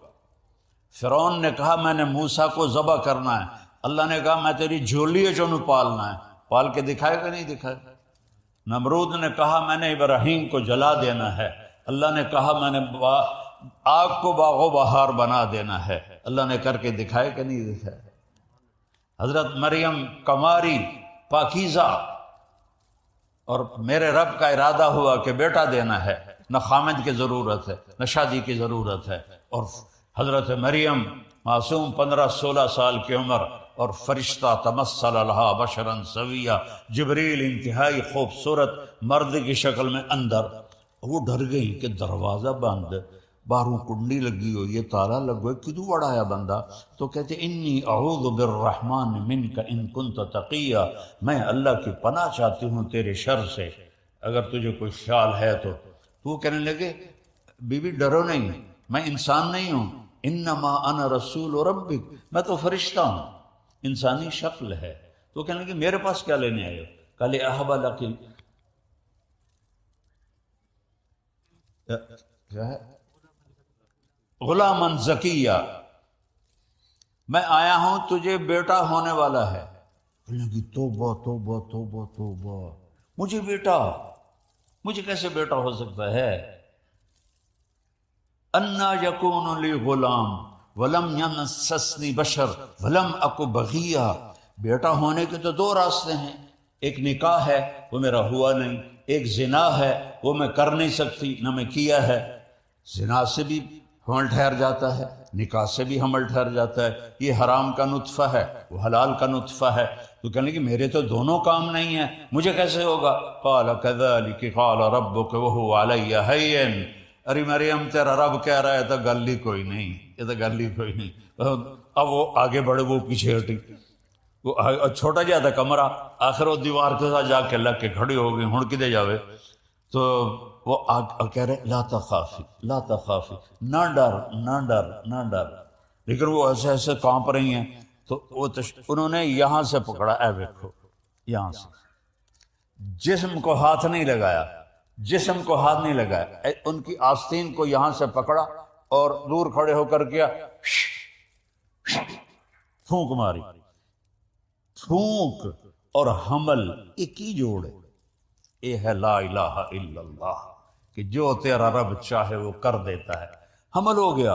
فرعون نے کہا میں نے موسیٰ کو ذبح کرنا ہے، اللہ نے کہا میں تیری جھولی ہے جو انہوں پالنا ہے، پال کے دکھائے گا نہیں دکھائے گا۔ نمرود نے کہا میں نے ابراہیم کو جلا دینا ہے، اللہ نے کہا میں نے آگ کو باغ و بہار بنا دینا ہے، اللہ نے کر کے دکھائے کہ نہیں دکھائے۔ حضرت مریم کماری پاکیزہ، اور میرے رب کا ارادہ ہوا کہ بیٹا دینا ہے، نہ خامد کی ضرورت ہے نہ شادی کی ضرورت ہے، اور حضرت مریم معصوم 15-16 سال کی عمر، اور فرشتہ تمثل لہا بشرا سویا، جبریل انتہائی خوبصورت مرد کی شکل میں اندر، وہ ڈر گئی کہ دروازہ بند، باہروں کنڈی لگی ہو، یہ تالا لگو کدو بڑا ہے بندہ، تو کہتے انی اعوذ بالرحمن منک ان کنت تقیا، میں اللہ کی پناہ چاہتی ہوں تیرے شر سے اگر تجھے کوئی خیال ہے تو وہ کہنے لگے بی بی ڈرو نہیں، میں انسان نہیں ہوں، انما انا رسول ربک، میں تو فرشتہ ہوں، انسانی شکل ہے۔ تو کہنے لگے میرے پاس کیا لینے آئے ہو؟ قال احب لک کیا ہے؟ غلامن زکیہ، میں آیا ہوں تجھے بیٹا ہونے والا ہے۔ لگی توبہ توبہ توبہ توبہ، مجھے بیٹا، مجھے کیسے بیٹا ہو سکتا ہے؟ انا یکون لی غلام ولم یمسسنی بشر ولم اک بغیہ، بیٹا ہونے کے تو دو راستے ہیں، ایک نکاح ہے وہ میرا ہوا نہیں، ایک زنا ہے وہ میں کر نہیں سکتی، نہ میں کیا ہے۔ زنا سے بھی حمل ٹھہر جاتا ہے، نکاح سے بھی حمل ٹھہر جاتا ہے، یہ حرام کا نطفہ ہے وہ حلال کا نطفہ ہے۔ تو کہنے کہ میرے تو دونوں کام نہیں ہیں، مجھے کیسے ہوگا؟ قال كذلك قال ربك وهو علي هين، ارے مریم تیرا رب کہہ رہا ہے تو گل ہی کوئی نہیں، یہ تو گل ہی کوئی نہیں۔ اب وہ آگے بڑھے، وہ پیچھے ہٹی، وہ چھوٹا جہا تھا کمرہ، آخر وہ دیوار کے ساتھ جا کے لگ کے کھڑی ہو گئی، ہن کدے جاوے؟ تو وہ کہہ رہے لا تخافی لا تخافی، نہ ڈر نہ ڈر نہ ڈر، لیکن وہ ایسے ایسے کانپ رہی ہیں۔ تو وہ انہوں نے یہاں سے پکڑا، اے دیکھو یہاں سے، جسم کو ہاتھ نہیں لگایا، جسم کو ہاتھ نہیں لگایا، ان کی آستین کو یہاں سے پکڑا اور دور کھڑے ہو کر کیا، پھونک ماری۔ پھونک اور حمل ایک ہی جوڑ ہے، یہ ہے لا الہ الا اللہ، کہ جو تیرا رب چاہے وہ کر دیتا ہے۔ حمل ہو گیا،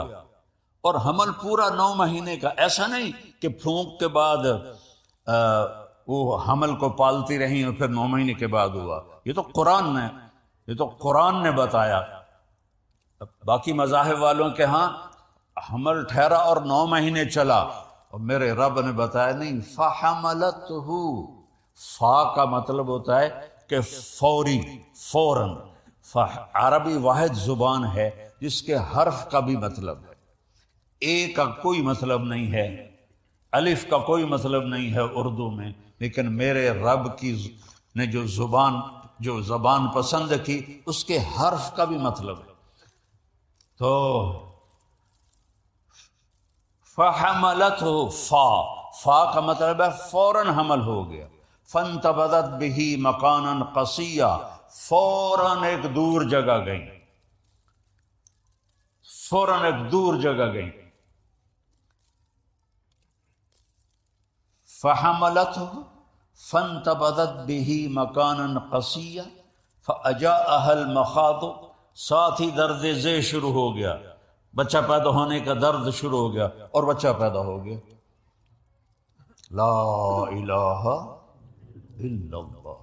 اور حمل پورا 9 مہینے کا، ایسا نہیں کہ پھونک کے بعد وہ حمل کو پالتی رہیں اور پھر 9 مہینے کے بعد ہوا۔ یہ تو قرآن نے بتایا۔ باقی مذاہب والوں کے ہاں حمل ٹھہرا اور 9 مہینے چلا، اور میرے رب نے بتایا نہیں، فحملتہ، فا کا مطلب ہوتا ہے کہ فوری، فوراً۔ عربی واحد زبان ہے جس کے حرف کا بھی مطلب ہے، اے کا کوئی مطلب نہیں ہے، الف کا کوئی مطلب نہیں ہے اردو میں، لیکن میرے رب کی نے جو زبان پسند کی اس کے حرف کا بھی مطلب ہے۔ تو فحملتہ، فا کا مطلب ہے فوراً حمل ہو گیا۔ فانتبذت بہ مکانا قصیا، فوراً ایک دور جگہ گئی، فوراً ایک دور جگہ گئی۔ فحملتہ فانتبذت بہ مکانا قصیا فاجاءها المخاض، ساتھ ہی درد ذیل شروع ہو گیا، بچہ پیدا ہونے کا درد شروع ہو گیا، اور بچہ پیدا ہو گیا۔ لا الہ الا اللہ۔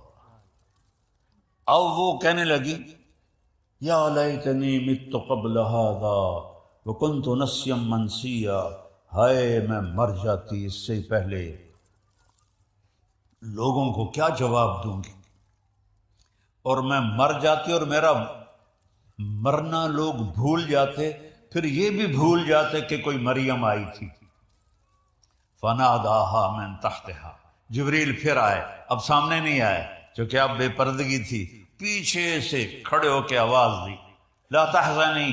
اب وہ کہنے لگی یا لیتنی مت قبل ھذا وکنت نسیا منسیا، ہائے میں مر جاتی اس سے پہلے، لوگوں کو کیا جواب دوں گی، اور میں مر جاتی اور میرا مرنا لوگ بھول جاتے، پھر یہ بھی بھول جاتے کہ کوئی مریم آئی تھی۔ فناداہا من تحتہا، جبریل پھر آئے، اب سامنے نہیں آئے چونکہ اب بے پردگی تھی، پیچھے سے کھڑے ہو کے آواز دی، لا تحزنی،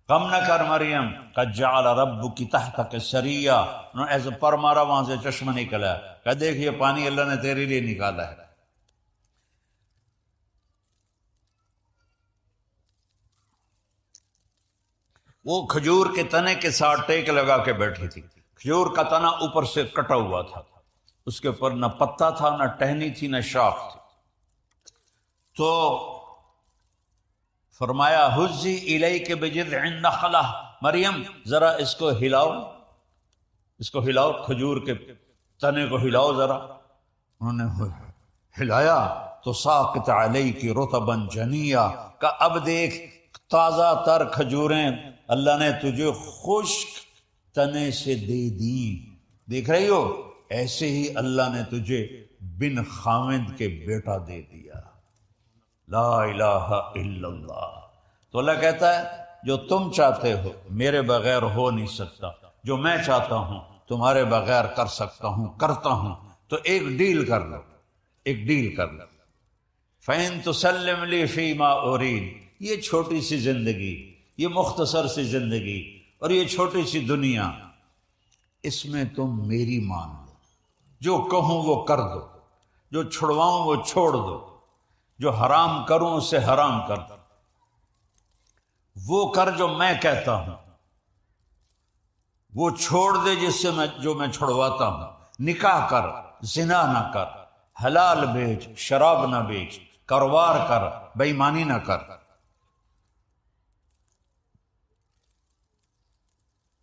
غم نہ کر مریم، قد جعل ربک تحتک سریہ، انہوں نے ایسے پر مارا، وہاں سے چشمہ نکلا، کہا دیکھ یہ پانی اللہ نے تیرے لیے نکالا ہے۔ وہ کھجور کے تنے کے ساتھ ٹیک لگا کے بیٹھی تھی، کھجور کا تنا اوپر سے کٹا ہوا تھا، اس کے اوپر نہ پتا تھا، نہ ٹہنی تھی، نہ شاخ تھی۔ تو فرمایا حزی الیک بجذع النخلہ، مریم ذرا اس کو ہلاؤ، اس کو ہلاؤ، کھجور کے تنے کو ہلاؤ ذرا۔ انہوں نے ہلایا تو ساقط علیک رطبا جنیا، کہ اب دیکھ تازہ تر کھجوریں اللہ نے تجھے خشک تنے سے دے دیں، دیکھ رہی ہو، ایسے ہی اللہ نے تجھے بن خاوند کے بیٹا دے دیا۔ لا الہ الا اللہ۔ تو اللہ کہتا ہے جو تم چاہتے ہو میرے بغیر ہو نہیں سکتا، جو میں چاہتا ہوں تمہارے بغیر کر سکتا ہوں، کرتا ہوں، تو ایک ڈیل کر لو، ایک ڈیل کر لو۔ فَإِن تُسَلِّمْ لِي فِي مَا أُرِيدُ، یہ چھوٹی سی زندگی، یہ مختصر سی زندگی اور یہ چھوٹی سی دنیا، اس میں تم میری مان لو، جو کہوں وہ کر دو، جو چھڑواؤں وہ چھوڑ دو، جو حرام کروں اسے حرام کر دو۔ وہ کر جو میں کہتا ہوں، وہ چھوڑ دے جس سے جو میں چھڑواتا ہوں، نکاح کر، زنا نہ کر، حلال بیچ، شراب نہ بیچ، کاروبار کر، بے ایمانی نہ کر،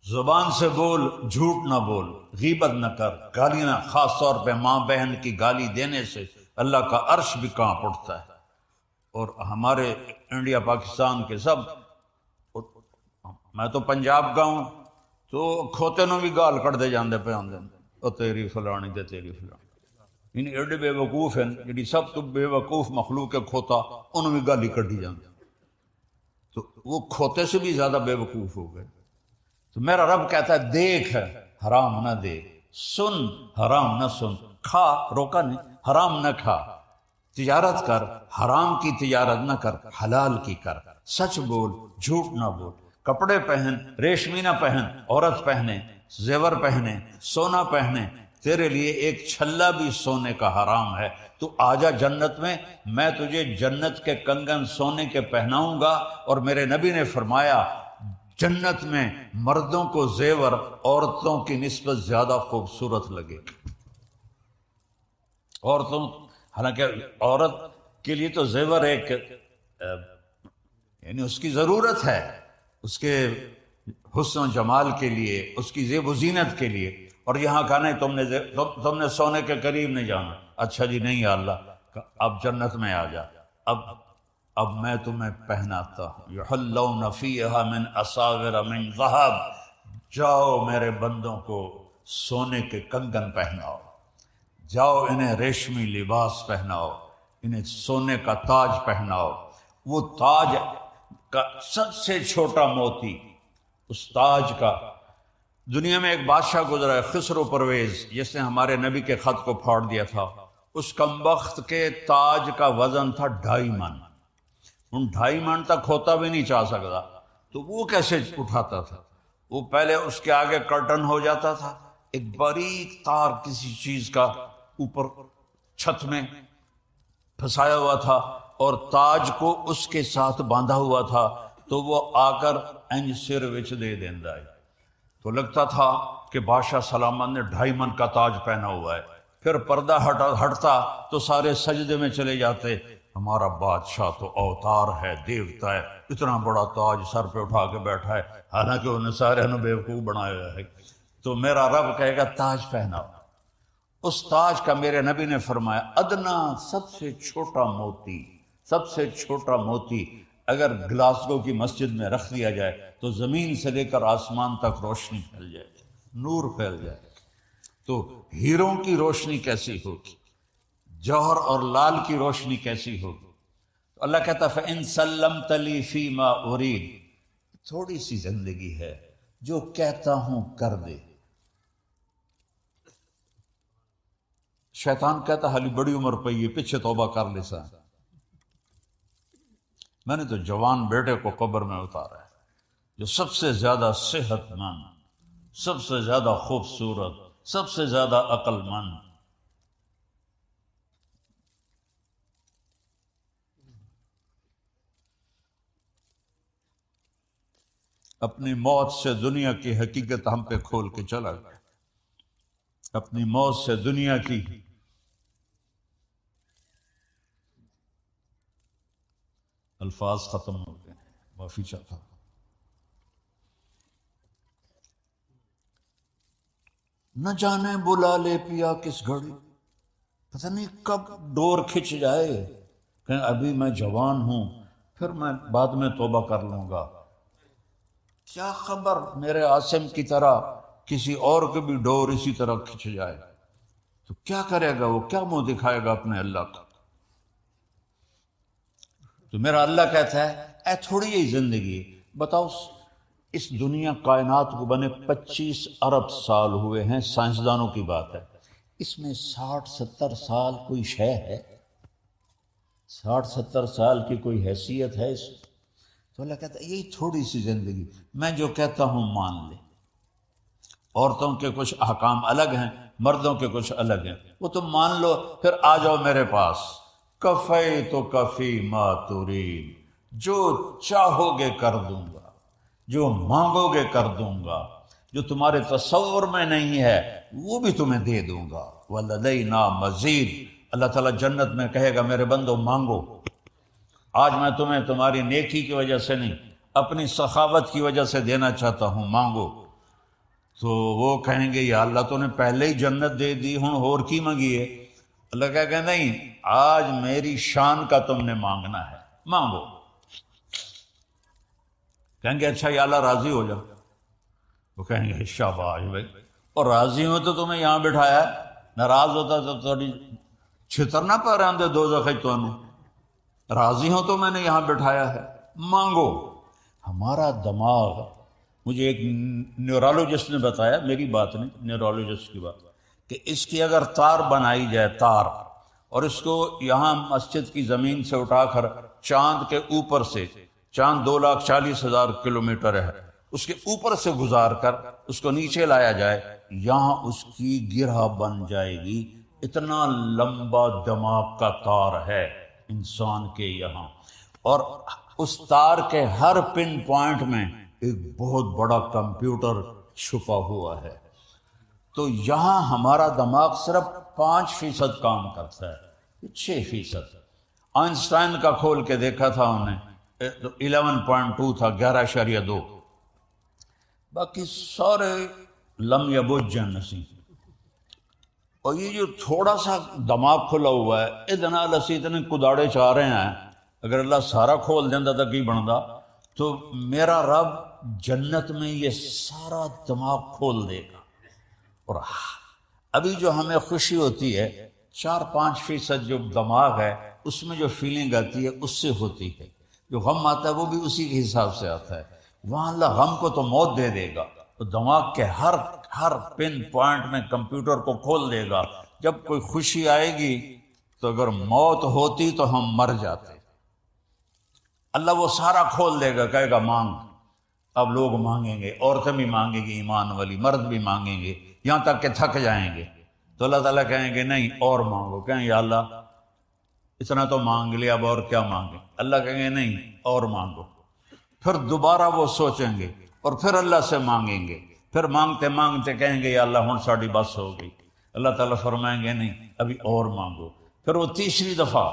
زبان سے بول، جھوٹ نہ بول، غیبت نہ کر، گالی نہ، خاص طور پہ ماں بہن کی گالی دینے سے اللہ کا عرش بھی کانپ اٹھتا ہے۔ اور ہمارے انڈیا پاکستان کے سب، میں تو پنجاب کا ہوں، تو کھوتے نو بھی گال کٹ دے جاندے پہ آندے، او تیری فلانی تے تیری فلانی، یعنی ایڈے بے وقوف ہیں، جڑی سب تو بے وقوف مخلوق ہے کھوتا، انہوں بھی گالی کٹی جاندے، تو وہ کھوتے سے بھی زیادہ بے وقوف ہو گئے۔ تو میرا رب کہتا ہے دیکھ حرام نہ دیکھ، سن حرام نہ سن، کھا روکا نہیں، حرام نہ کھا، تجارت کر، حرام کی تجارت نہ کر، حلال کی کر، سچ بول، جھوٹ نہ بول، کپڑے پہن، ریشمی نہ پہن، عورت پہنے، زیور پہنے، سونا پہنے، تیرے لیے ایک چھلا بھی سونے کا حرام ہے، تو آجا جنت میں تجھے جنت کے کنگن سونے کے پہناؤں گا۔ اور میرے نبی نے فرمایا جنت میں مردوں کو زیور عورتوں کی نسبت زیادہ خوبصورت لگے۔ عورتوں، حالانکہ عورت کے لیے تو زیور ایک یعنی اس کی ضرورت ہے، اس کے حسن و جمال کے لیے، اس کی زیب و زینت کے لیے، اور یہاں کہا نہیں تم نے سونے کے قریب نہیں جانا۔ اچھا جی نہیں یا اللہ، اب جنت میں آ جا، اب میں تمہیں پہناتا ہوں، یحلون فیہا من اساور من ذہب، جاؤ میرے بندوں کو سونے کے کنگن پہناؤ، جاؤ انہیں ریشمی لباس پہناؤ، انہیں سونے کا تاج پہناؤ۔ وہ تاج کا سب سے چھوٹا موتی، اس تاج کا، دنیا میں ایک بادشاہ گزرا ہے خسرو پرویز، جس نے ہمارے نبی کے خط کو پھاڑ دیا تھا، اس کمبخت کے تاج کا وزن تھا 2.5 من، ان 2.5 من تک ہوتا بھی نہیں چاہ سکتا، تو وہ کیسے اٹھاتا تھا؟ وہ پہلے اس کے آگے کرٹن ہو جاتا تھا، ایک باریک تار کسی چیز کا اوپر چھت میں پھنسایا ہوا تھا، اور تاج کو اس کے ساتھ باندھا ہوا تھا، تو وہ آ کر انج سر وچ دے دیندا ہے، تو لگتا تھا کہ بادشاہ سلامت نے 2.5 من کا تاج پہنا ہوا ہے۔ پھر پردہ ہٹتا تو سارے سجدے میں چلے جاتے، ہمارا بادشاہ تو اوتار ہے، دیوتا ہے، اتنا بڑا تاج سر پہ اٹھا کے بیٹھا ہے، حالانکہ انہیں سارے نے بیوقوف بنایا ہوا ہے۔ تو میرا رب کہے گا تاج پہناؤ۔ اس تاج کا میرے نبی نے فرمایا ادنا، سب سے چھوٹا موتی، سب سے چھوٹا موتی اگر گلاسگو کی مسجد میں رکھ دیا جائے تو زمین سے لے کر آسمان تک روشنی پھیل جائے، نور پھیل جائے۔ تو ہیروں کی روشنی کیسی ہوگی، جوہر اور لال کی روشنی کیسی ہوگی؟ تو اللہ کہتا ہے فَإِن سَلَّمْتَ لِي فِي مَا أُرِيدُ، تھوڑی سی زندگی ہے، جو کہتا ہوں کر دے۔ شیطان کہتا حالی بڑی عمر پئی ہے، پیچھے توبہ کر لے سا، میں نے تو جوان بیٹے کو قبر میں اتارا ہے، جو سب سے زیادہ صحت مند، سب سے زیادہ خوبصورت، سب سے زیادہ عقل مند۔ اپنی موت سے دنیا کی حقیقت ہم پہ کھول کے چلا گیا، اپنی موت سے دنیا کی الفاظ ختم ہو گئے، معافی چاہتا ہوں۔ نہ جانے بلا لے پیا کس گھڑی، پتہ نہیں کب ڈور کھچ جائے کہ ابھی میں جوان ہوں، پھر میں بعد میں توبہ کر لوں گا، کیا خبر میرے عاصم کی طرح کسی اور کے بھی ڈور اسی طرح کھچ جائے، تو کیا کرے گا وہ، کیا منہ دکھائے گا اپنے اللہ کو؟ تو میرا اللہ کہتا ہے اے تھوڑی ہی زندگی، بتاؤ اس دنیا کائنات کو بنے 25 ارب سال ہوئے ہیں، سائنسدانوں کی بات ہے، اس میں 60-70 سال کوئی شے ہے؟ 60-70 سال کی کوئی حیثیت ہے اس؟ تو اللہ کہتا ہے یہی تھوڑی سی زندگی، میں جو کہتا ہوں مان لے۔ عورتوں کے کچھ احکام الگ ہیں، مردوں کے کچھ الگ ہیں، وہ تم مان لو، پھر آ جاؤ میرے پاس۔ کفیتک فی ما ترید، جو چاہو گے کر دوں گا، جو مانگو گے کر دوں گا، جو تمہارے تصور میں نہیں ہے وہ بھی تمہیں دے دوں گا۔ وَلَدَيْنَا مزید، اللہ تعالیٰ جنت میں کہے گا میرے بندو مانگو، آج میں تمہیں تمہاری نیکی کی وجہ سے نہیں اپنی سخاوت کی وجہ سے دینا چاہتا ہوں، مانگو۔ تو وہ کہیں گے یا اللہ تو نے پہلے ہی جنت دے دی، ہوں اور کی مانگی ہے؟ اللہ کہے گا نہیں، آج میری شان کا تم نے مانگنا ہے، مانگو۔ کہیں گے اچھا یا اللہ راضی ہو جا۔ وہ کہیں گے شاباش بھائی، اور راضی ہو تو تمہیں یہاں بٹھایا ہے، ناراض ہوتا تو تھوڑی چھتر نہ پا رہے ہوں دو زخی تو راضی ہوں تو میں نے یہاں بٹھایا ہے، مانگو۔ ہمارا دماغ، مجھے ایک نیورولوجسٹ نے بتایا، میری بات نہیں، نیورولوجسٹ کی بات، کہ اس کی اگر تار بنائی جائے، تار، اور اس کو یہاں مسجد کی زمین سے اٹھا کر چاند کے اوپر سے، چاند 2,40,000 کلومیٹر ہے، اس کے اوپر سے گزار کر اس کو نیچے لایا جائے، یہاں اس کی گرہ بن جائے گی۔ اتنا لمبا دماغ کا تار ہے انسان کے یہاں، اور اس تار کے ہر پن پوائنٹ میں ایک بہت بڑا کمپیوٹر چھپا ہوا ہے۔ تو یہاں ہمارا دماغ صرف 5% کام کرتا ہے، 6%۔ آئنسٹائن کا کھول کے دیکھا تھا انہیں، 11.2 تھا، 11.2، باقی سارے لم یبجن نسی۔ اور یہ جو تھوڑا سا دماغ کھلا ہوا ہے، ادنا لسی اتنے کداڑے چاہ رہے ہیں، اگر اللہ سارا کھول دینا تو کی بنتا؟ تو میرا رب جنت میں یہ سارا دماغ کھول دے گا۔ اور ابھی جو ہمیں خوشی ہوتی ہے، 4-5% جو دماغ ہے اس میں جو فیلنگ آتی ہے اس سے ہوتی ہے، جو غم آتا ہے وہ بھی اسی کے حساب سے آتا ہے۔ وہاں اللہ غم کو تو موت دے دے گا، تو دماغ کے ہر پن پوائنٹ میں کمپیوٹر کو کھول دے گا۔ جب کوئی خوشی آئے گی تو اگر موت ہوتی تو ہم مر جاتے، اللہ وہ سارا کھول دے گا، کہے گا مانگ۔ اب لوگ مانگیں گے، عورتیں بھی مانگیں گی ایمان والی، مرد بھی مانگیں گے، یہاں تک کہ تھک جائیں گے، تو اللہ تعالیٰ کہیں گے نہیں اور مانگو۔ کہیں یا اللہ اتنا تو مانگ لیا، اب اور کیا مانگیں؟ اللہ کہیں گے نہیں اور مانگو۔ پھر دوبارہ وہ سوچیں گے اور پھر اللہ سے مانگیں گے، پھر مانگتے مانگتے کہیں گے یا اللہ ہن ساڑی بس ہو گئی۔ اللہ تعالیٰ فرمائیں گے نہیں ابھی اور مانگو۔ پھر وہ تیسری دفعہ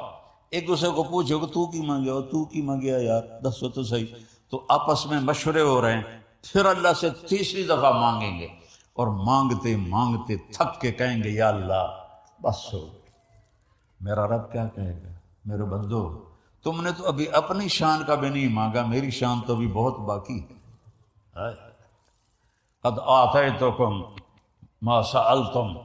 ایک دوسرے کو پوچھو کہ تو کی مانگے ہو، تو کی مانگیا یار، دسو تو صحیح۔ تو آپس میں مشورے ہو رہے ہیں، پھر اللہ سے تیسری دفعہ مانگیں گے، اور مانگتے مانگتے تھک کے کہیں گے یا اللہ بس ہو گئی۔ میرا رب کیا کہے گا؟ میرے بندو تم نے تو ابھی اپنی شان کا بھی نہیں مانگا، میری شان تو بھی بہت باقی ہے۔ قد آتیتکم ما سألتم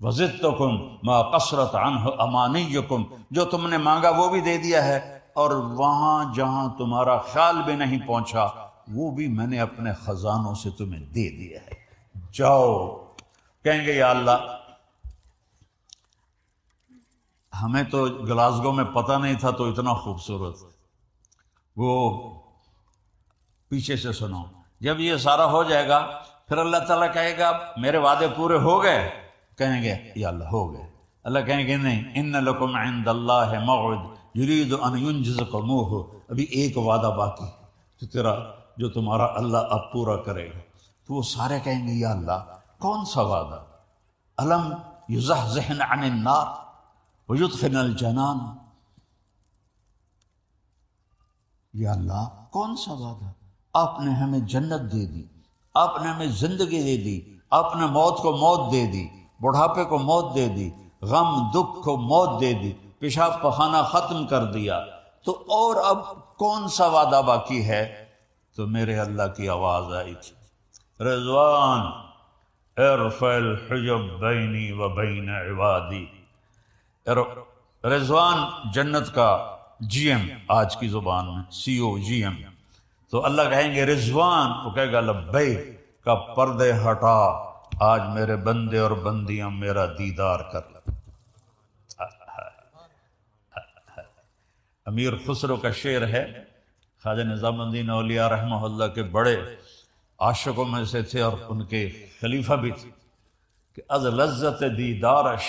وزدتکم ما قصرت عنہ امانیکم، جو تم نے مانگا وہ بھی دے دیا ہے، اور وہاں جہاں تمہارا خیال بھی نہیں پہنچا وہ بھی میں نے اپنے خزانوں سے تمہیں دے دیا ہے، جاؤ۔ کہیں گے یا اللہ ہمیں تو گلاسگو میں پتہ نہیں تھا تو اتنا خوبصورت۔ وہ پیچھے سے سنو، جب یہ سارا ہو جائے گا پھر اللہ تعالیٰ کہے گا میرے وعدے پورے ہو گئے؟ کہیں گے یا اللہ ہو گئے۔ اللہ کہیں گے نہیں، ان لکم عند اللہ موعد یرید ان ینجزکموہ، ابھی ایک وعدہ باقی تو تیرا جو تمہارا اللہ اب پورا کرے گا۔ تو وہ سارے کہیں گے یا اللہ کون سا وعدہ؟ الم یزحزحن عن النار ویدخلن الجنان، یا اللہ کون سا وعدہ؟ آپ نے ہمیں جنت دے دی، آپ نے ہمیں زندگی دے دی، آپ نے موت کو موت دے دی، بڑھاپے کو موت دے دی، غم دکھ کو موت دے دی، پیشاب پخانہ ختم کر دیا، تو اور اب کون سا وعدہ باقی ہے؟ تو میرے اللہ کی آواز آئی تھی، رضوان ارفع الحجب بینی و بین عبادی۔ رضوان جنت کا جی ایم، آج کی زبان میں سی او جی ایم، تو اللہ کہیں گے رضوان، وہ کہے گا لبیک، کا پردے ہٹا، آج میرے بندے اور بندیاں میرا دیدار کر۔ امیر خسرو کا شعر ہے، خواجہ نظام الدین اولیاء رحمہ اللہ کے بڑے عاشقوں میں سے تھے اور ان کے خلیفہ بھی تھے، کہ از لذت دیدارش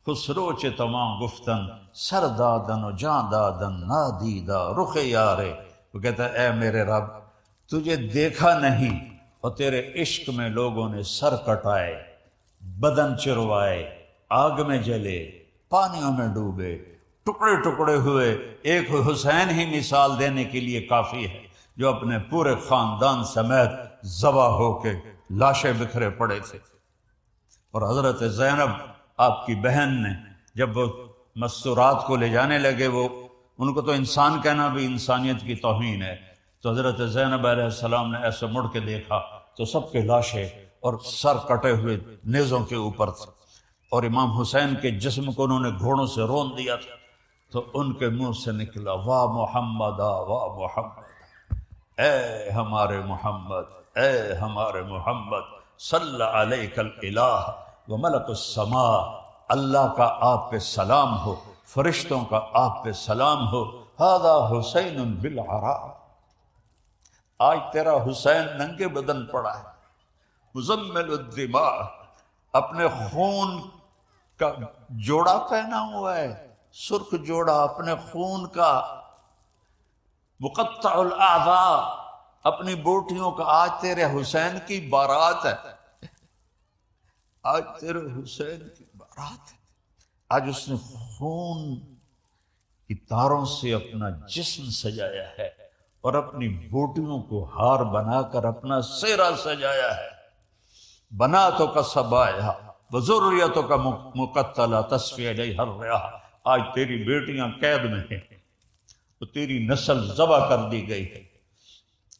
خسرو چ تمام گفتن سر دادن و جان دادن نادیدہ رخ یارے. وہ کہتا ہے اے میرے رب تجھے دیکھا نہیں اور تیرے عشق میں لوگوں نے سر کٹائے، بدن چروائے، آگ میں جلے، پانیوں میں ڈوبے، ٹکڑے ٹکڑے ہوئے. ایک حسین ہی مثال دینے کے لیے کافی ہے جو اپنے پورے خاندان سمیت ذبح ہو کے لاشیں بکھرے پڑے تھے. اور حضرت زینب آپ کی بہن نے جب وہ مستورات کو لے جانے لگے، وہ ان کو تو انسان کہنا بھی انسانیت کی توہین ہے، تو حضرت زینب علیہ السلام نے ایسے مڑ کے دیکھا تو سب کے لاشیں اور سر کٹے ہوئے نیزوں کے اوپر تھے. اور امام حسین کے جسم کو انہوں نے گھوڑوں سے رون دیا تھا. تو ان کے منہ سے نکلا واہ محمد واہ محمد، اے ہمارے محمد، اے ہمارے محمد، صلی علیک الالہ و ملک السماء، اللہ کا آپ پہ سلام ہو، فرشتوں کا آپ پہ سلام ہو. ھذا حسین بالعراء، آج تیرا حسین ننگے بدن پڑا ہے، مزمل الدماء، اپنے خون کا جوڑا پہنا ہوا ہے، سرخ جوڑا اپنے خون کا، مقطع الاعضاء، اپنی بوٹیوں کا. آج تیرے حسین کی بارات ہے، آج تیرے حسین کی بارات ہے. آج اس نے خون کی تاروں سے اپنا جسم سجایا ہے اور اپنی بوٹیوں کو ہار بنا کر اپنا سہرا سجایا ہے. بناتوں کا سبایا وذریتوں کا مقتلا تصفی علیہ الریاح، آج تیری بیٹیاں قید میں ہیں تو تیری نسل ذبح کر دی گئی ہے.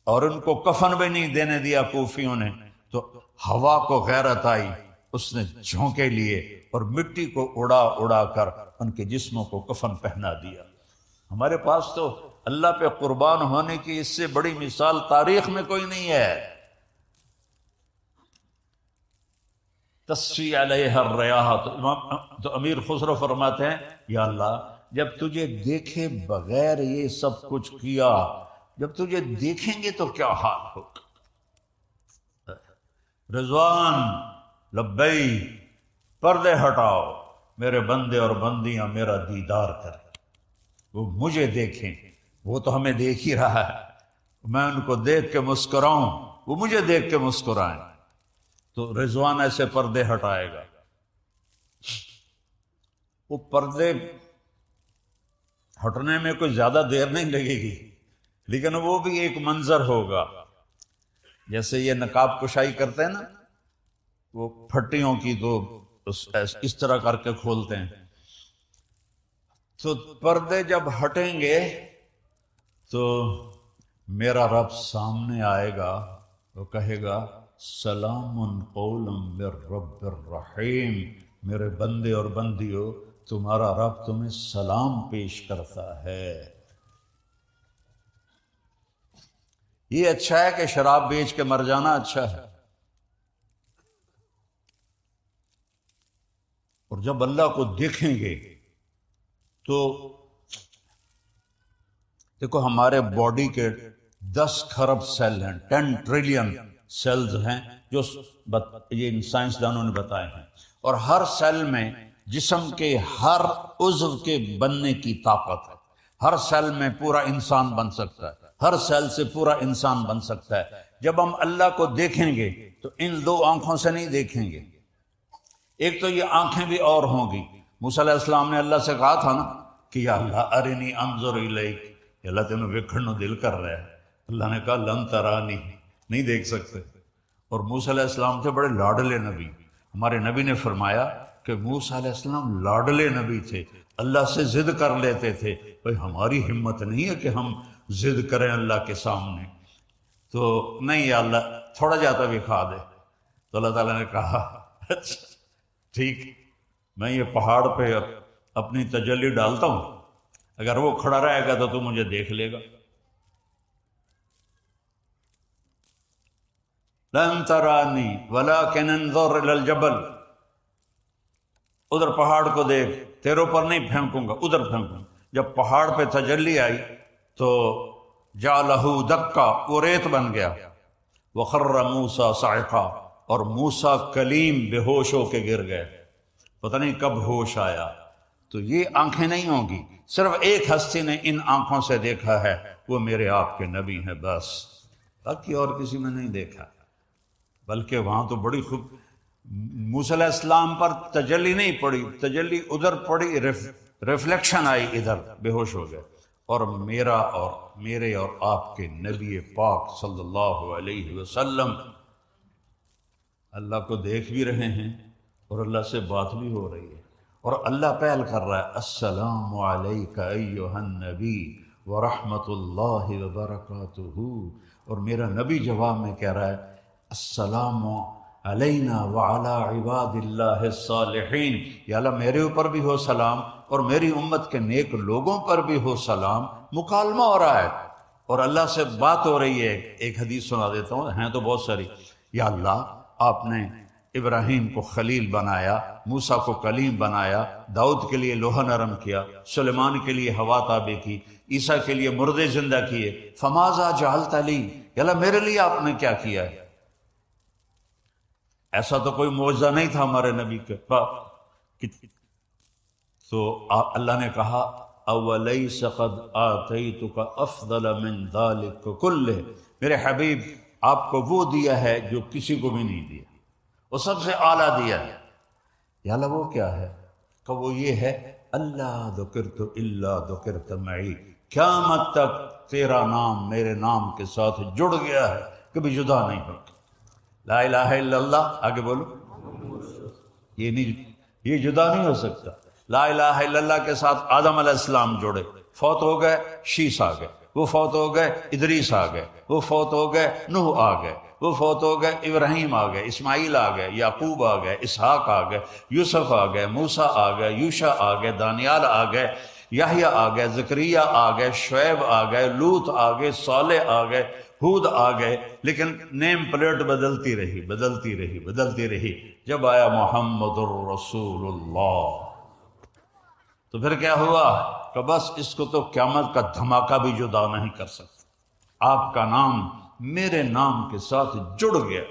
اور ان کو کفن بھی نہیں دینے دیا کوفیوں نے، تو ہوا کو غیرت آئی، اس نے جھونکے لیے اور مٹی کو اڑا اڑا کر ان کے جسموں کو کفن پہنا دیا. ہمارے پاس تو اللہ پہ قربان ہونے کی اس سے بڑی مثال تاریخ میں کوئی نہیں ہے. تصفی علیہ الریاح. تو امیر خسرو فرماتے ہیں یا اللہ جب تجھے دیکھے بغیر یہ سب کچھ کیا، جب تجھے دیکھیں گے تو کیا حال ہوگا. رضوان لبئی، پردے ہٹاؤ، میرے بندے اور بندیاں میرا دیدار کریں، وہ مجھے دیکھیں. وہ تو ہمیں دیکھ ہی رہا ہے، میں ان کو دیکھ کے مسکراؤں، وہ مجھے دیکھ کے مسکرائیں. تو رضوان ایسے پردے ہٹائے گا. وہ پردے ہٹنے میں کوئی زیادہ دیر نہیں لگے گی، لیکن وہ بھی ایک منظر ہوگا. جیسے یہ نقاب کشائی کرتے ہیں نا، وہ پھٹیوں کی تو اس طرح کر کے کھولتے ہیں. تو پردے جب ہٹیں گے تو میرا رب سامنے آئے گا، وہ کہے گا سلام قولا من رب الرحیم، میرے بندے اور بندیوں تمہارا رب تمہیں سلام پیش کرتا ہے. یہ اچھا ہے کہ شراب بیچ کے مر جانا اچھا ہے. اور جب اللہ کو دیکھیں گے تو دیکھو ہمارے باڈی کے 10 کھرب سیل ہیں، 10 ٹریلین سیلز ہیں جو یہ سائنسدانوں نے بتائے ہیں. اور ہر سیل میں جسم کے ہر عضو کے بننے کی طاقت ہے. ہر سیل میں پورا انسان بن سکتا ہے، ہر سیل سے پورا انسان بن سکتا ہے. جب ہم اللہ کو دیکھیں گے تو ان 2 آنکھوں سے نہیں دیکھیں گے. ایک تو یہ آنکھیں بھی اور ہوں گی. موسیٰ علیہ السلام نے اللہ سے کہا تھا نا کہ یا اللہ ارنی انظر الیک، اللہ تینوں ویکھن دل کر رہا ہے. اللہ نے کہا لن ترانی، نہیں دیکھ سکتے. اور موسیٰ علیہ السلام تھے بڑے لاڈلے نبی. ہمارے نبی نے فرمایا کہ موسیٰ علیہ السلام لاڈلے نبی تھے، اللہ سے ضد کر لیتے تھے. بھائی ہماری ہمت نہیں ہے کہ ہم ضد کریں اللہ کے سامنے. تو نہیں یا اللہ تھوڑا جاتا بھی کھا دے. تو اللہ تعالیٰ نے کہا اچھا ٹھیک، میں یہ پہاڑ پہ اپنی تجلی ڈالتا ہوں، اگر وہ کھڑا رہے گا تو مجھے دیکھ لے گا. لن ترانی ولکن انظر الی الجبل، ادھر پہاڑ کو دیکھ، تیرے اوپر نہیں پھینکوں گا، ادھر پھینکوں. جب پہاڑ پہ تجلی آئی تو جعلہ دکا، وہ ریت بن گیا. وخر موسیٰ صعقا، اور موسیٰ کلیم بے ہوش ہو کے گر گئے. پتہ نہیں کب ہوش آیا، تو یہ آنکھیں نہیں ہوں گی، صرف ایک ہستی نے ان آنکھوں سے دیکھا ہے، وہ میرے آپ کے نبی ہیں بس، باقی اور کسی میں نہیں دیکھا۔ بلکہ وہاں تو بڑی خوب موسیٰ علیہ السلام پر تجلی نہیں پڑی، تجلی ادھر پڑی، ریفلیکشن آئی ادھر، بے ہوش ہو گئے۔ اور میرے اور آپ کے نبی پاک صلی اللہ علیہ وسلم اللہ کو دیکھ بھی رہے ہیں اور اللہ سے بات بھی ہو رہی ہے، اور اللہ پہل کر رہا ہے، السلام علیک ایھا النبی ورحمۃ اللہ وبرکاتہ، اور میرا نبی جواب میں کہہ رہا ہے، السلام علینا وعلی عباد اللہ الصالحین، یا اللہ میرے اوپر بھی ہو سلام اور میری امت کے نیک لوگوں پر بھی ہو سلام۔ مکالمہ ہو رہا ہے اور اللہ سے بات ہو رہی ہے۔ ایک حدیث سنا دیتا ہوں، ہیں تو بہت ساری۔ یا اللہ آپ نے ابراہیم کو خلیل بنایا، موسیٰ کو کلیم بنایا، داؤد کے لیے لوہا نرم کیا، سلیمان کے لیے ہوا تابع کی، عیسیٰ کے لیے مردے زندہ کیے، فماذا جعلت لی، یا اللہ میرے لیے آپ نے کیا کیا ہے؟ ایسا تو کوئی معجزہ نہیں تھا ہمارے نبی کے پاس۔ تو اللہ نے کہا، اولیس قد آتیتک افضل من ذلک کلہ، میرے حبیب آپ کو وہ دیا ہے جو کسی کو بھی نہیں دیا، وہ سب سے اعلیٰ دیا ہے۔ یا اللہ وہ کیا ہے؟ کہ وہ یہ ہے، اللہ ذکرت الا ذکرت معی، قیامت تک تیرا نام میرے نام کے ساتھ جڑ گیا ہے، کبھی جدا نہیں ہوگا۔ لا الہ الا اللہ، آگے بولو، یہ جدا نہیں ہو سکتا۔ لا الہ الا اللہ کے ساتھ آدم علیہ السلام جڑے، فوت ہو گئے شیس آ گئے، وہ فوت ہو گئے ادریس آ گئے، وہ فوت ہو گئے نوح آ گئے، وہ فوت ہو گئے ابراہیم آ گئے، اسماعیل آ گئے، یعقوب آ گئے، اسحاق آ گئے، یوسف آ گئے، موسیٰ آ گئے، یوشع آ گئے، دانیال آ گئے، یحییٰ آ گئے، زکریا آ گئے، شعیب آ گئے، لوط آ گئے، صالح آ گئے، ہود آ گئے، لیکن نیم پلیٹ بدلتی رہی۔ جب آیا محمد الرسول اللہ تو پھر کیا ہوا کہ بس اس کو تو قیامت کا دھماکہ بھی جدا نہیں کر سکتا، آپ کا نام میرے نام کے ساتھ جڑ گیا۔